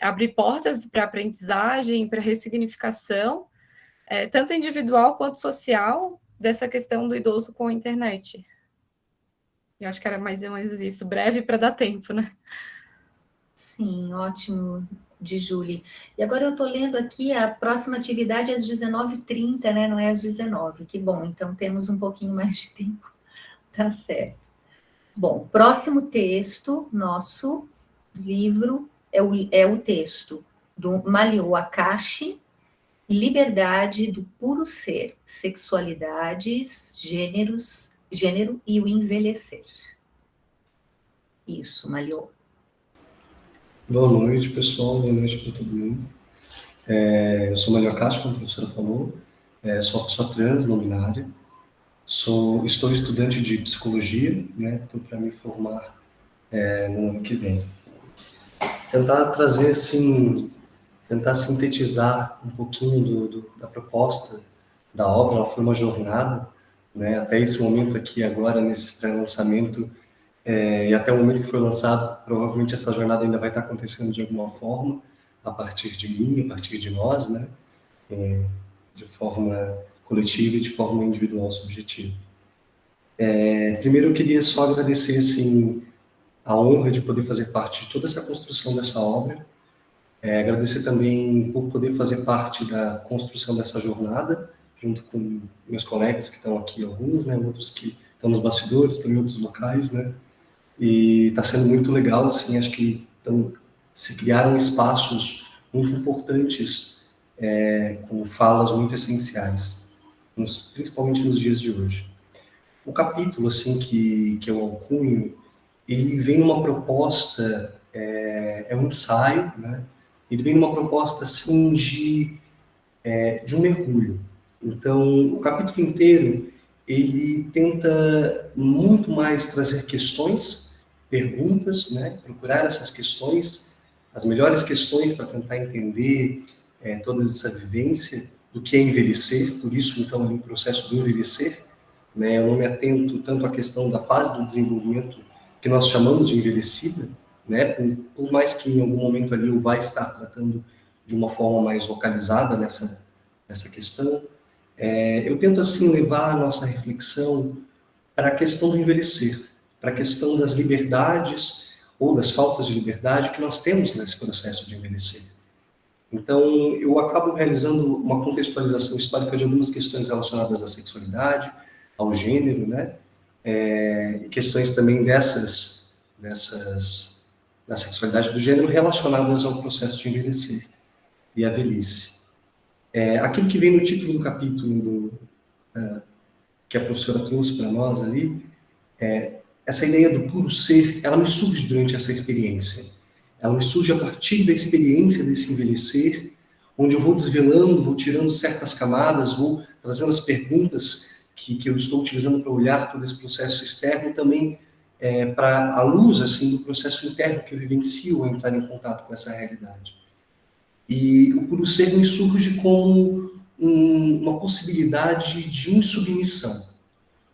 abrir portas para aprendizagem, para ressignificação, tanto individual quanto social, dessa questão do idoso com a internet. Eu acho que era mais ou menos isso, breve para dar tempo, né? Sim, ótimo, de Julie. E agora eu estou lendo aqui a próxima atividade às 19h30, né? Não é às 19h. Que bom, então temos um pouquinho mais de tempo. Tá certo. Bom, próximo texto nosso livro é o texto do Malio Akashi, Liberdade do Puro Ser, Sexualidades, Gênero e o Envelhecer. Isso, Malio. Boa noite, pessoal. Boa noite para todo mundo. Eu sou Malio Akashi, como a professora falou. Sou uma pessoa trans, não binária. Estou estudante de psicologia, né? Estou para me formar no ano que vem. Tentar trazer, assim, tentar sintetizar um pouquinho da proposta da obra. Ela foi uma jornada, né? Até esse momento aqui, agora, nesse pré-lançamento, e até o momento que foi lançado, provavelmente essa jornada ainda vai estar acontecendo de alguma forma, a partir de mim, a partir de nós, né? De forma coletiva e de forma individual, subjetiva. Primeiro eu queria só agradecer, assim, a honra de poder fazer parte de toda essa construção dessa obra, agradecer também por poder fazer parte da construção dessa jornada, junto com meus colegas que estão aqui, alguns, né, outros que estão nos bastidores, também em outros locais, né, e está sendo muito legal, assim, acho que se criaram espaços muito importantes, com falas muito essenciais, principalmente nos dias de hoje. O capítulo, assim, que eu alcunho, ele vem numa proposta, é um ensaio, né? Ele vem numa proposta, assim, de um mergulho. Então, o capítulo inteiro, ele tenta muito mais trazer questões, perguntas, né? Procurar essas questões, as melhores questões para tentar entender toda essa vivência do que é envelhecer, por isso, então, ali, o processo do envelhecer, né? Eu não me atento tanto à questão da fase do desenvolvimento que nós chamamos de envelhecida, né? Por mais que em algum momento ali eu vá estar tratando de uma forma mais localizada nessa questão, eu tento, assim, levar a nossa reflexão para a questão do envelhecer, para a questão das liberdades ou das faltas de liberdade que nós temos nesse processo de envelhecer. Então, eu acabo realizando uma contextualização histórica de algumas questões relacionadas à sexualidade, ao gênero, né? E questões também da sexualidade do gênero relacionadas ao processo de envelhecer e à velhice. Aquilo que vem no título do capítulo que a professora trouxe para nós ali, essa ideia do puro ser, ela me surge durante essa experiência. Ela me surge a partir da experiência desse envelhecer, onde eu vou desvelando, vou tirando certas camadas, vou trazendo as perguntas que eu estou utilizando para olhar todo esse processo externo e também para a luz assim, do processo interno que eu vivencio ao entrar em contato com essa realidade. E o puro ser me surge como uma possibilidade de insubmissão,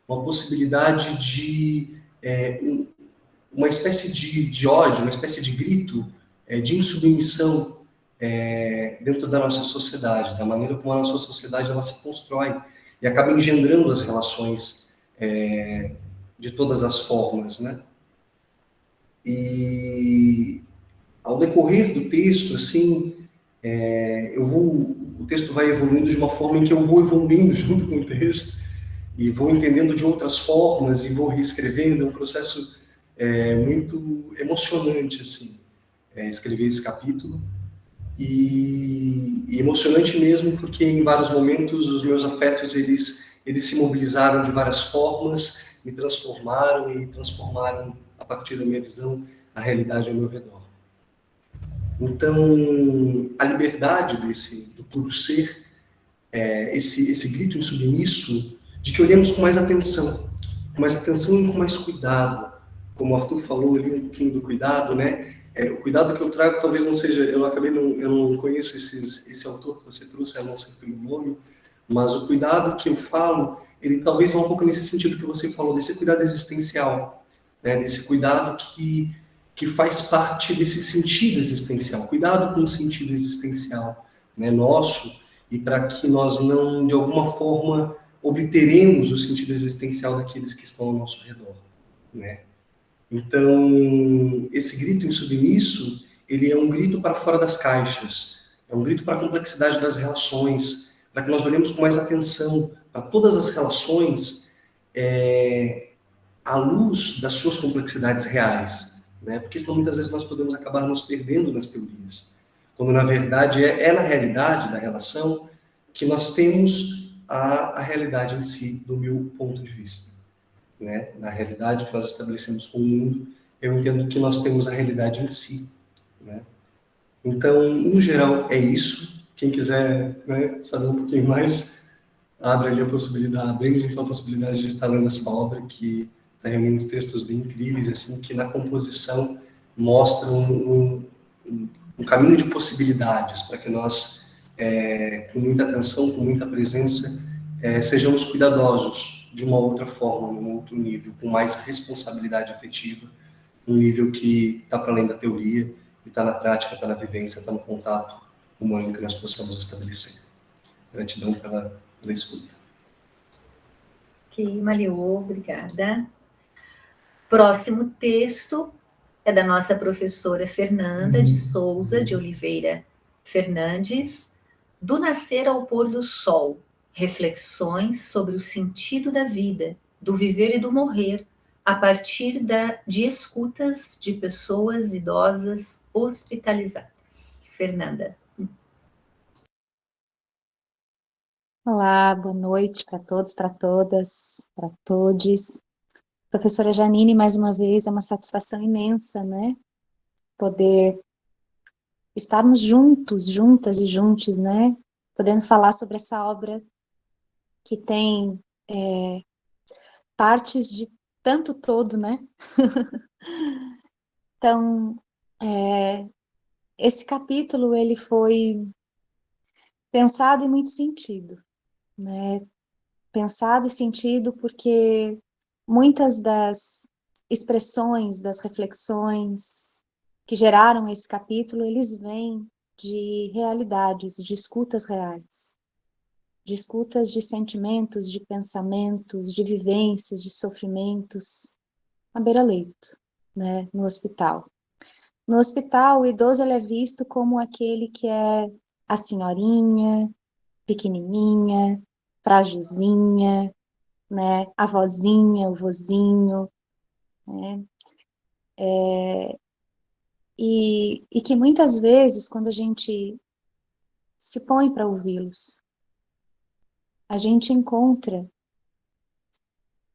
uma possibilidade de uma espécie de ódio, uma espécie de grito de insubmissão dentro da nossa sociedade, da maneira como a nossa sociedade ela se constrói e acaba engendrando as relações de todas as formas, né? E ao decorrer do texto, assim, o texto vai evoluindo de uma forma em que eu vou evoluindo junto com o texto e vou entendendo de outras formas e vou reescrevendo. É um processo muito emocionante, assim, escrever esse capítulo. E emocionante mesmo porque em vários momentos os meus afetos eles se mobilizaram de várias formas, me transformaram e transformaram a partir da minha visão a realidade ao meu redor. Então a liberdade do puro ser, esse grito insubmisso de que olhemos com mais atenção e com mais cuidado, como o Arthur falou ali um pouquinho do cuidado, né? O cuidado que eu trago talvez não seja, eu não conheço esse autor que você trouxe, a não ser pelo nome, mas o cuidado que eu falo, ele talvez vá um pouco nesse sentido que você falou, desse cuidado existencial, né? Desse cuidado que faz parte desse sentido existencial, cuidado com o sentido existencial, né, nosso, e para que nós não, de alguma forma, obteremos o sentido existencial daqueles que estão ao nosso redor, né? Então, esse grito insubmisso, ele é um grito para fora das caixas, é um grito para a complexidade das relações, para que nós olhemos com mais atenção para todas as relações à luz das suas complexidades reais, né? Porque senão muitas vezes nós podemos acabar nos perdendo nas teorias, quando na verdade é na realidade da relação que nós temos a realidade em si, do meu ponto de vista. Né? Na realidade que nós estabelecemos com o mundo, eu entendo que nós temos a realidade em si, né? Então, no geral, é isso. Quem quiser, né, saber um pouquinho mais, abre ali a possibilidade, abrimos então a possibilidade de estar lendo essa obra, que está reunindo textos bem incríveis, assim, que na composição mostram um caminho de possibilidades para que nós, com muita atenção, com muita presença, sejamos cuidadosos de uma outra forma, num outro nível, com mais responsabilidade afetiva, um nível que está para além da teoria, e está na prática, está na vivência, está no contato humano que nós possamos estabelecer. Gratidão pela escuta. Ok, Maliô, obrigada. Próximo texto é da nossa professora Fernanda de Souza de Oliveira Fernandes, Do Nascer ao Pôr do Sol, reflexões sobre o sentido da vida, do viver e do morrer, a partir de escutas de pessoas idosas hospitalizadas. Fernanda. Olá, boa noite para todos, para todas, para todes. Professora Janine, mais uma vez, é uma satisfação imensa, né? Poder estarmos juntos, juntas e juntos, né? Podendo falar sobre essa obra que tem partes de tanto todo, né? Então, esse capítulo, ele foi pensado em muito sentido, né? Pensado e sentido porque muitas das expressões, das reflexões que geraram esse capítulo, eles vêm de realidades, de escutas reais, de escutas de sentimentos, de pensamentos, de vivências, de sofrimentos, à beira-leito, né, no hospital. No hospital, o idoso ele é visto como aquele que é a senhorinha, pequenininha, frágilzinha, né, a vozinha, o vozinho, né, e que muitas vezes, quando a gente se põe para ouvi-los, a gente encontra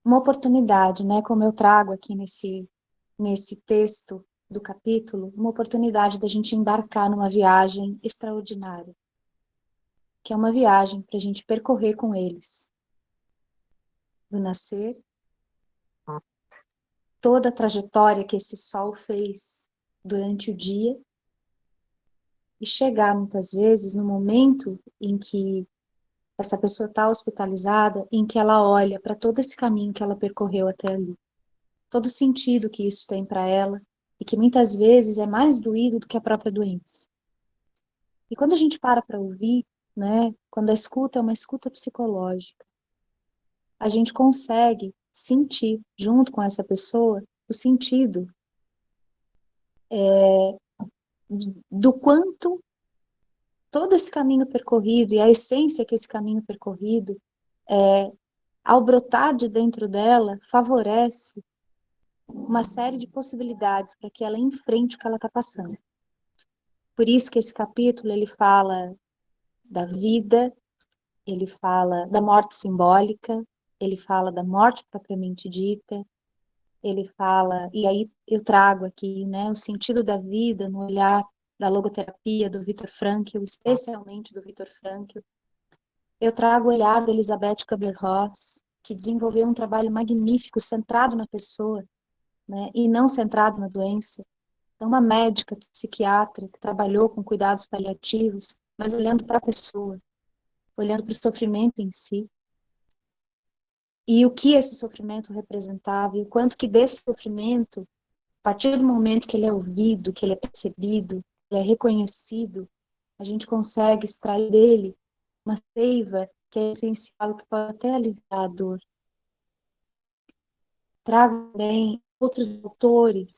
uma oportunidade, né, como eu trago aqui nesse texto do capítulo, uma oportunidade da gente embarcar numa viagem extraordinária, que é uma viagem para a gente percorrer com eles, do nascer, toda a trajetória que esse sol fez durante o dia, e chegar muitas vezes no momento em que essa pessoa está hospitalizada, em que ela olha para todo esse caminho que ela percorreu até ali, todo o sentido que isso tem para ela, e que muitas vezes é mais doído do que a própria doença. E quando a gente para ouvir, né, quando a escuta é uma escuta psicológica, a gente consegue sentir, junto com essa pessoa, o sentido do quanto todo esse caminho percorrido e a essência que esse caminho percorrido, ao brotar de dentro dela, favorece uma série de possibilidades para que ela enfrente o que ela está passando. Por isso que esse capítulo, ele fala da vida, ele fala da morte simbólica, ele fala da morte propriamente dita, ele fala, e aí eu trago aqui, né, o sentido da vida no olhar da logoterapia do Viktor Frankl, especialmente do Viktor Frankl. Eu trago o olhar da Elizabeth Kubler-Ross, que desenvolveu um trabalho magnífico centrado na pessoa, né, e não centrado na doença. Então, uma médica, psiquiatra, que trabalhou com cuidados paliativos, mas olhando para a pessoa, olhando para o sofrimento em si, e o que esse sofrimento representava, e o quanto que desse sofrimento, a partir do momento que ele é ouvido, que ele é percebido, ele é reconhecido, a gente consegue extrair dele uma seiva que é essencial, que pode até aliviar a dor. Trago também outros autores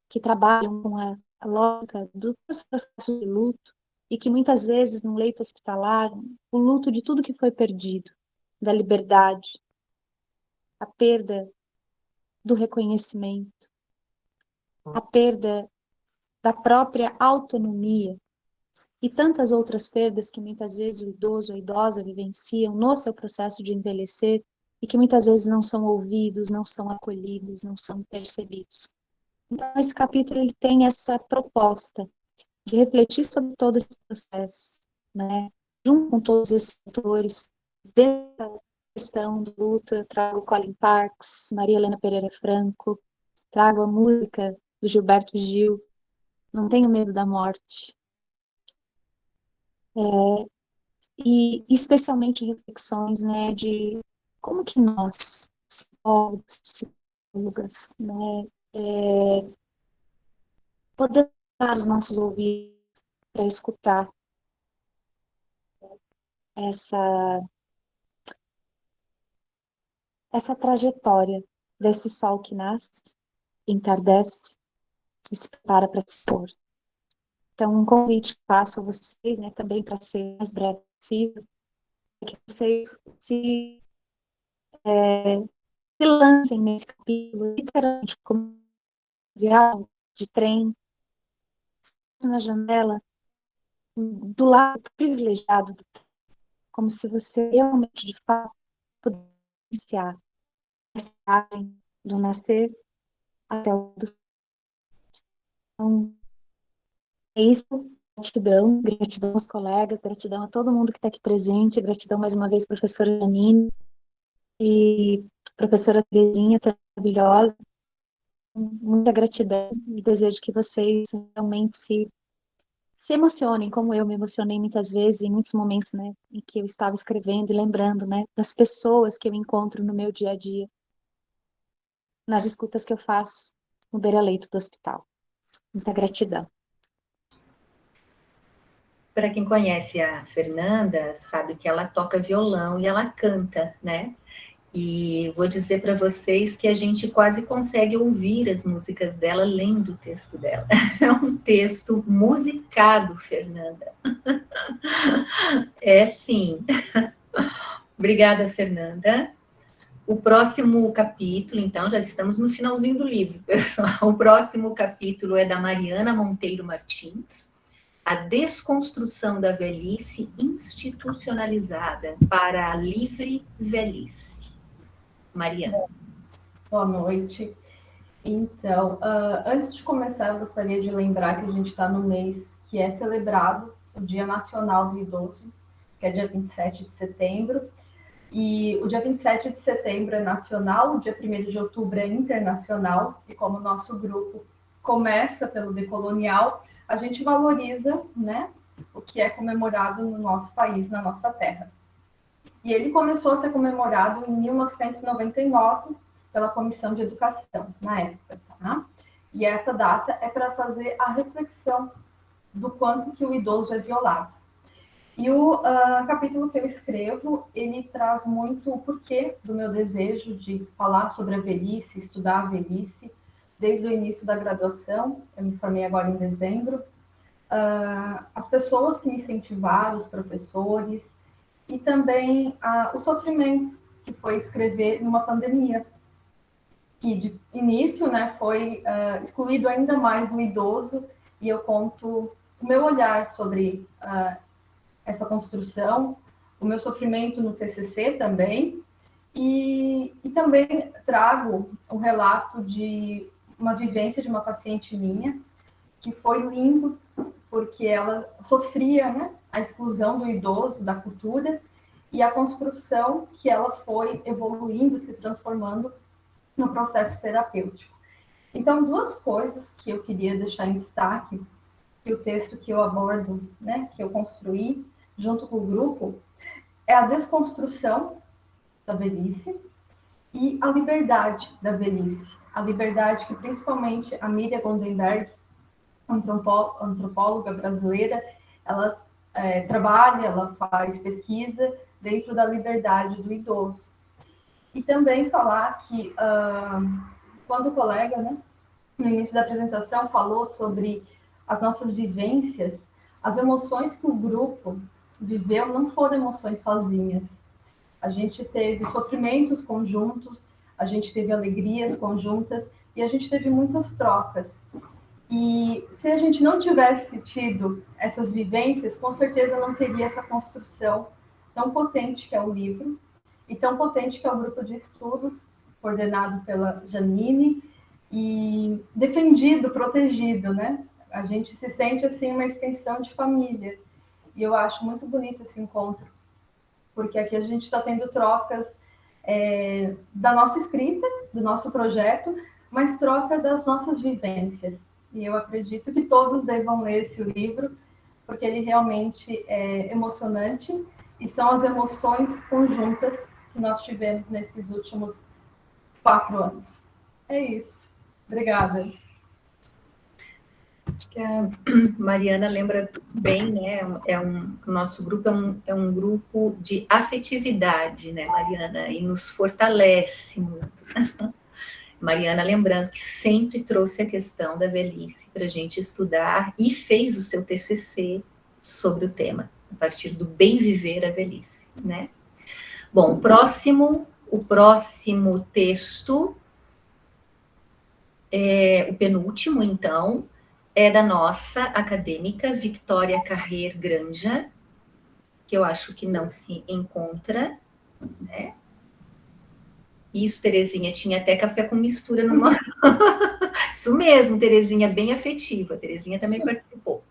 que trabalham com a lógica do processo de luto e que muitas vezes no leito hospitalar, o luto de tudo que foi perdido, da liberdade, a perda do reconhecimento, a perda da própria autonomia e tantas outras perdas que muitas vezes o idoso ou a idosa vivenciam no seu processo de envelhecer e que muitas vezes não são ouvidos, não são acolhidos, não são percebidos. Então, esse capítulo ele tem essa proposta de refletir sobre todo esse processo, né? Junto com todos esses autores, dessa questão do luto, eu trago Colin Parks, Maria Helena Pereira Franco, trago a música do Gilberto Gil, Não Tenho Medo da Morte. E especialmente reflexões, né, de como que nós, psicólogos, psicólogas, né, podemos dar os nossos ouvidos para escutar essa trajetória desse sol que nasce, entardece e se prepara para se pôr. Então, um convite que faço a vocês, né, também para ser mais breve possível, é que vocês se lancem nesse capítulo, literalmente, como viagem de trem, na janela, do lado privilegiado, como se você realmente, de fato, pudesse iniciar essa viagem do nascer até o do. Então, é isso. Gratidão aos colegas, gratidão a todo mundo que está aqui presente, gratidão mais uma vez, professora Janine e professora Terezinha, maravilhosa. Muita gratidão e desejo que vocês realmente se emocionem, como eu me emocionei muitas vezes, em muitos momentos, né, em que eu estava escrevendo e lembrando, né, das pessoas que eu encontro no meu dia a dia, nas escutas que eu faço no beira-leito do hospital. Muita gratidão. Para quem conhece a Fernanda, sabe que ela toca violão e ela canta, né? E vou dizer para vocês que a gente quase consegue ouvir as músicas dela lendo o texto dela. É um texto musicado, Fernanda. É sim. Obrigada, Fernanda. O próximo capítulo, então, já estamos no finalzinho do livro, pessoal. O próximo capítulo é da Mariana Monteiro Martins, A Desconstrução da Velhice Institucionalizada para a Livre Velhice. Mariana. Boa noite. Então, antes de começar, eu gostaria de lembrar que a gente está no mês que é celebrado o Dia Nacional do Idoso, que é dia 27 de setembro. E o dia 27 de setembro é nacional, o dia 1º de outubro é internacional, e como o nosso grupo começa pelo decolonial, a gente valoriza, né, o que é comemorado no nosso país, na nossa terra. E ele começou a ser comemorado em 1999 pela Comissão de Educação, na época. Tá? E essa data é para fazer a reflexão do quanto que o idoso é violado. E o capítulo que eu escrevo, ele traz muito o porquê do meu desejo de falar sobre a velhice, estudar a velhice, desde o início da graduação, eu me formei agora em dezembro, as pessoas que me incentivaram, os professores, e também o sofrimento que foi escrever numa pandemia, que de início, né, foi excluído ainda mais o idoso, e eu conto o meu olhar sobre essa construção, o meu sofrimento no TCC também, e também trago um relato de uma vivência de uma paciente minha, que foi lindo, porque ela sofria, né, a exclusão do idoso da cultura e a construção que ela foi evoluindo, se transformando no processo terapêutico. Então, duas coisas que eu queria deixar em destaque, que o texto que eu abordo, né, que eu construí junto com o grupo, é a desconstrução da velhice e a liberdade da velhice. A liberdade que principalmente a Miriam Goldenberg, antropóloga brasileira, ela trabalha, ela faz pesquisa dentro da liberdade do idoso. E também falar que, quando o colega, né, no início da apresentação, falou sobre as nossas vivências, as emoções que o grupo viveu não foram emoções sozinhas. A gente teve sofrimentos conjuntos, a gente teve alegrias conjuntas e a gente teve muitas trocas. E se a gente não tivesse tido essas vivências, com certeza não teria essa construção tão potente que é o livro e tão potente que é o grupo de estudos, coordenado pela Janine e defendido, protegido, né? A gente se sente assim uma extensão de família. E eu acho muito bonito esse encontro, porque aqui a gente está tendo trocas da nossa escrita, do nosso projeto, mas troca das nossas vivências. E eu acredito que todos devam ler esse livro, porque ele realmente é emocionante e são as emoções conjuntas que nós tivemos nesses últimos 4 anos. É isso. Obrigada. Acho que a Mariana lembra bem, né? Nosso grupo é um grupo de afetividade, né, Mariana? E nos fortalece muito. Mariana, lembrando que sempre trouxe a questão da velhice para a gente estudar e fez o seu TCC sobre o tema, a partir do bem viver a velhice, né? Bom, o próximo texto, o penúltimo, então, é da nossa acadêmica Victoria Carrer Granja, que eu acho que não se encontra, né? Isso, Terezinha, tinha até café com mistura numa... Isso mesmo, Terezinha, bem afetiva. Terezinha também participou.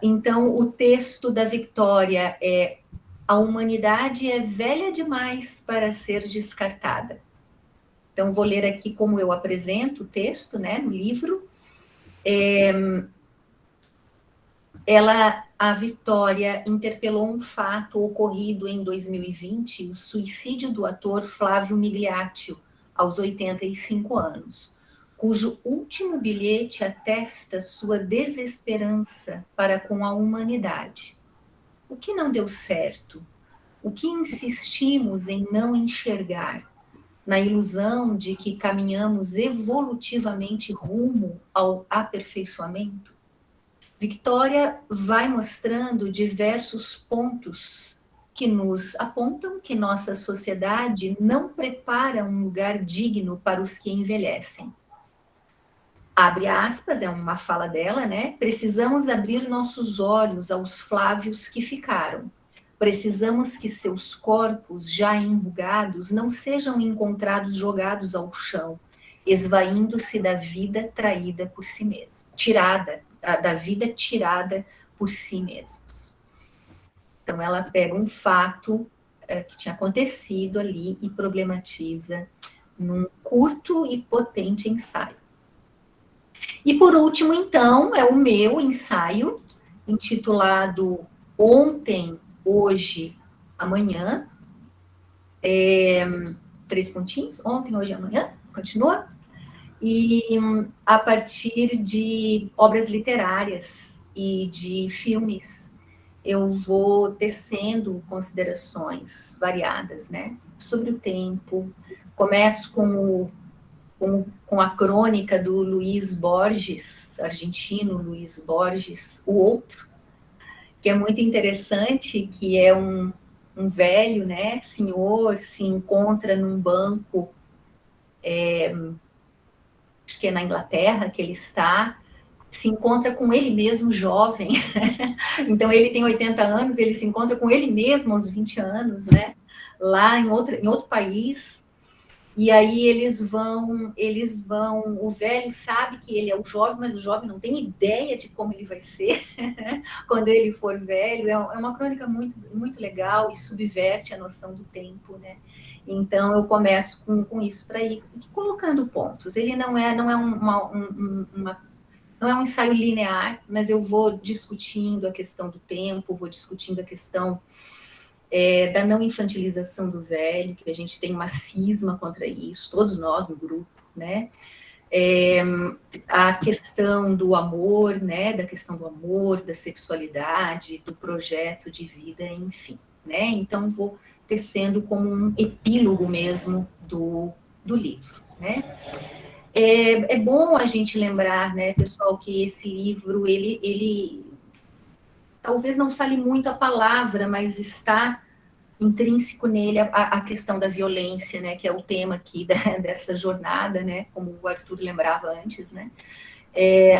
Então, o texto da Victoria é: a humanidade é velha demais para ser descartada. Então, vou ler aqui como eu apresento o texto, né, no livro. A Victoria interpelou um fato ocorrido em 2020, o suicídio do ator Flávio Migliaccio, aos 85 anos, cujo último bilhete atesta sua desesperança para com a humanidade. O que não deu certo? O que insistimos em não enxergar? Na ilusão de que caminhamos evolutivamente rumo ao aperfeiçoamento? Victoria vai mostrando diversos pontos que nos apontam que nossa sociedade não prepara um lugar digno para os que envelhecem. Abre aspas, é uma fala dela, né? Precisamos abrir nossos olhos aos Flávios que ficaram. Precisamos que seus corpos, já enrugados, não sejam encontrados jogados ao chão, esvaindo-se da vida traída por si mesmo, da vida tirada por si mesmos. Então, ela pega um fato que tinha acontecido ali e problematiza num curto e potente ensaio. E, por último, então, é o meu ensaio, intitulado Ontem, Hoje, Amanhã. 3 pontinhos, ontem, hoje e amanhã, continua. E a partir de obras literárias e de filmes, eu vou tecendo considerações variadas, né, sobre o tempo. Começo com a crônica do Luiz Borges, argentino Luiz Borges, O Outro, que é muito interessante, que é um velho, né, senhor, se encontra num banco, acho que é na Inglaterra que ele está, se encontra com ele mesmo jovem. Então, ele tem 80 anos, ele se encontra com ele mesmo aos 20 anos, né, lá em outro país. E aí eles vão, o velho sabe que ele é o jovem, mas o jovem não tem ideia de como ele vai ser quando ele for velho. É uma crônica muito, muito legal e subverte a noção do tempo, né? Então, eu começo com isso para ir colocando pontos. Ele não é um ensaio linear, mas eu vou discutindo a questão do tempo, vou discutindo a questão da não infantilização do velho, que a gente tem uma cisma contra isso, todos nós no grupo, né? A questão do amor, né? Da questão do amor, da sexualidade, do projeto de vida, enfim, né? Então, vou tecendo como um epílogo mesmo do livro, né? É bom a gente lembrar, né, pessoal, que esse livro, ele talvez não fale muito a palavra, mas está intrínseco nele a questão da violência, né, que é o tema aqui dessa jornada, né, como o Arthur lembrava antes, né,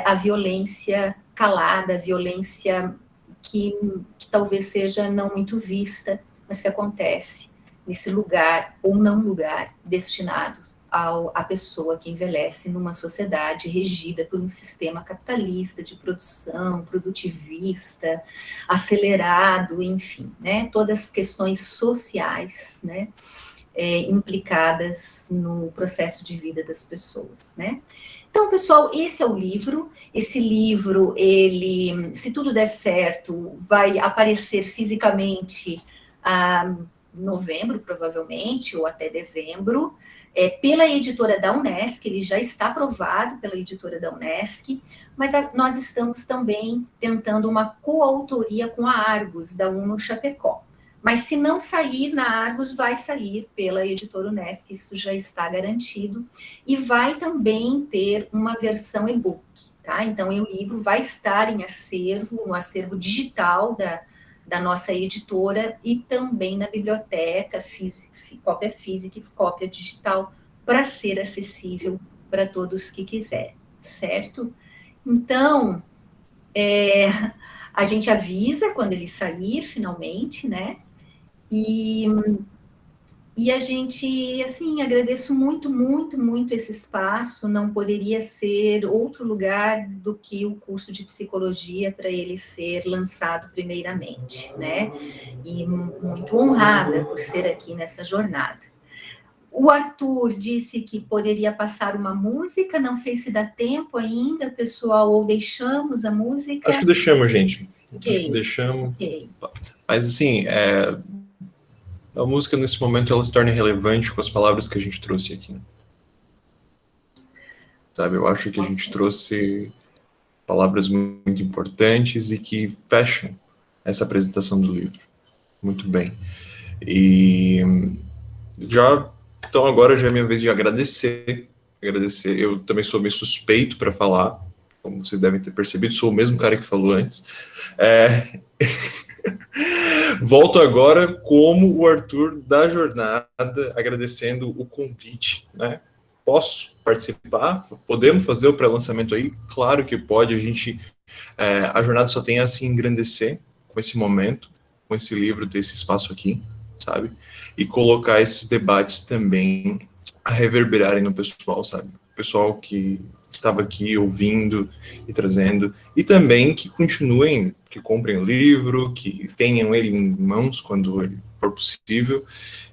a violência calada, a violência que talvez seja não muito vista, mas que acontece nesse lugar ou não lugar destinado à pessoa que envelhece numa sociedade regida por um sistema capitalista de produção, produtivista, acelerado, enfim, né, todas as questões sociais, né, implicadas no processo de vida das pessoas, né. Então, pessoal, esse é o livro. Esse livro, ele, se tudo der certo, vai aparecer fisicamente em novembro, provavelmente, ou até dezembro, pela editora da Unesc. Ele já está aprovado pela editora da Unesc, mas nós estamos também tentando uma coautoria com a Argos, da UNO Chapecó. Mas se não sair na Argos, vai sair pela editora Unesc, isso já está garantido, e vai também ter uma versão e-book, tá? Então, o livro vai estar em acervo, no acervo digital da nossa editora, e também na biblioteca, cópia física e cópia digital, para ser acessível para todos que quiserem, certo? Então, a gente avisa quando ele sair, finalmente, né? E a gente, assim, agradeço muito, muito, muito esse espaço. Não poderia ser outro lugar do que o curso de psicologia para ele ser lançado primeiramente, né? E muito honrada por ser aqui nessa jornada. O Arthur disse que poderia passar uma música, não sei se dá tempo ainda, pessoal, ou deixamos a música. Acho que deixamos, gente. Okay. Acho que deixamos. Okay. Mas, assim, a música, nesse momento, ela se torna relevante com as palavras que a gente trouxe aqui. Sabe, eu acho que a gente trouxe palavras muito importantes e que fecham essa apresentação do livro. Muito bem. E então agora já é minha vez de agradecer. Eu também sou meio suspeito para falar, como vocês devem ter percebido, sou o mesmo cara que falou antes. Volto agora como o Arthur da jornada, agradecendo o convite, né? Posso participar? Podemos fazer o pré-lançamento aí? Claro que pode. A jornada só tem a se engrandecer com esse momento, com esse livro, ter esse espaço aqui, sabe? E colocar esses debates também a reverberarem no pessoal, sabe? O pessoal que estava aqui ouvindo e trazendo, e também que continuem, que comprem o livro, que tenham ele em mãos quando ele for possível,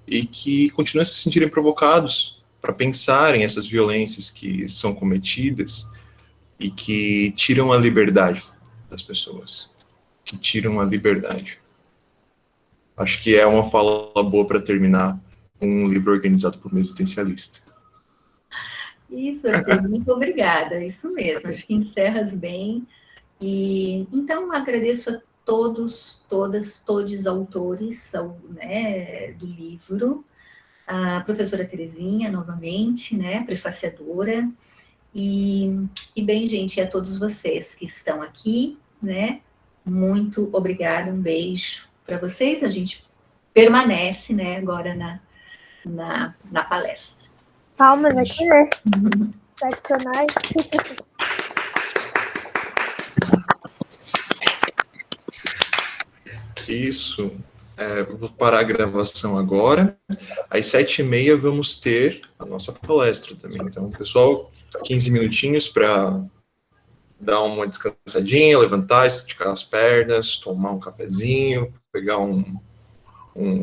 e que continuem a se sentirem provocados para pensarem essas violências que são cometidas e que tiram a liberdade das pessoas, que tiram a liberdade. Acho que é uma fala boa para terminar um livro organizado por um existencialista. Isso, Arthur, muito obrigada, isso mesmo, acho que encerras bem. E então agradeço a todos, todas, todos autores, né, do livro, a professora Terezinha, novamente, né, prefaciadora, e bem, gente, a todos vocês que estão aqui, né, muito obrigada, um beijo para vocês, a gente permanece, né, agora na palestra. Palmas aqui, né? Tradicionais. Isso. Vou parar a gravação agora. Às 7h30 vamos ter a nossa palestra também. Então, pessoal, 15 minutinhos para dar uma descansadinha, levantar, esticar as pernas, tomar um cafezinho, pegar um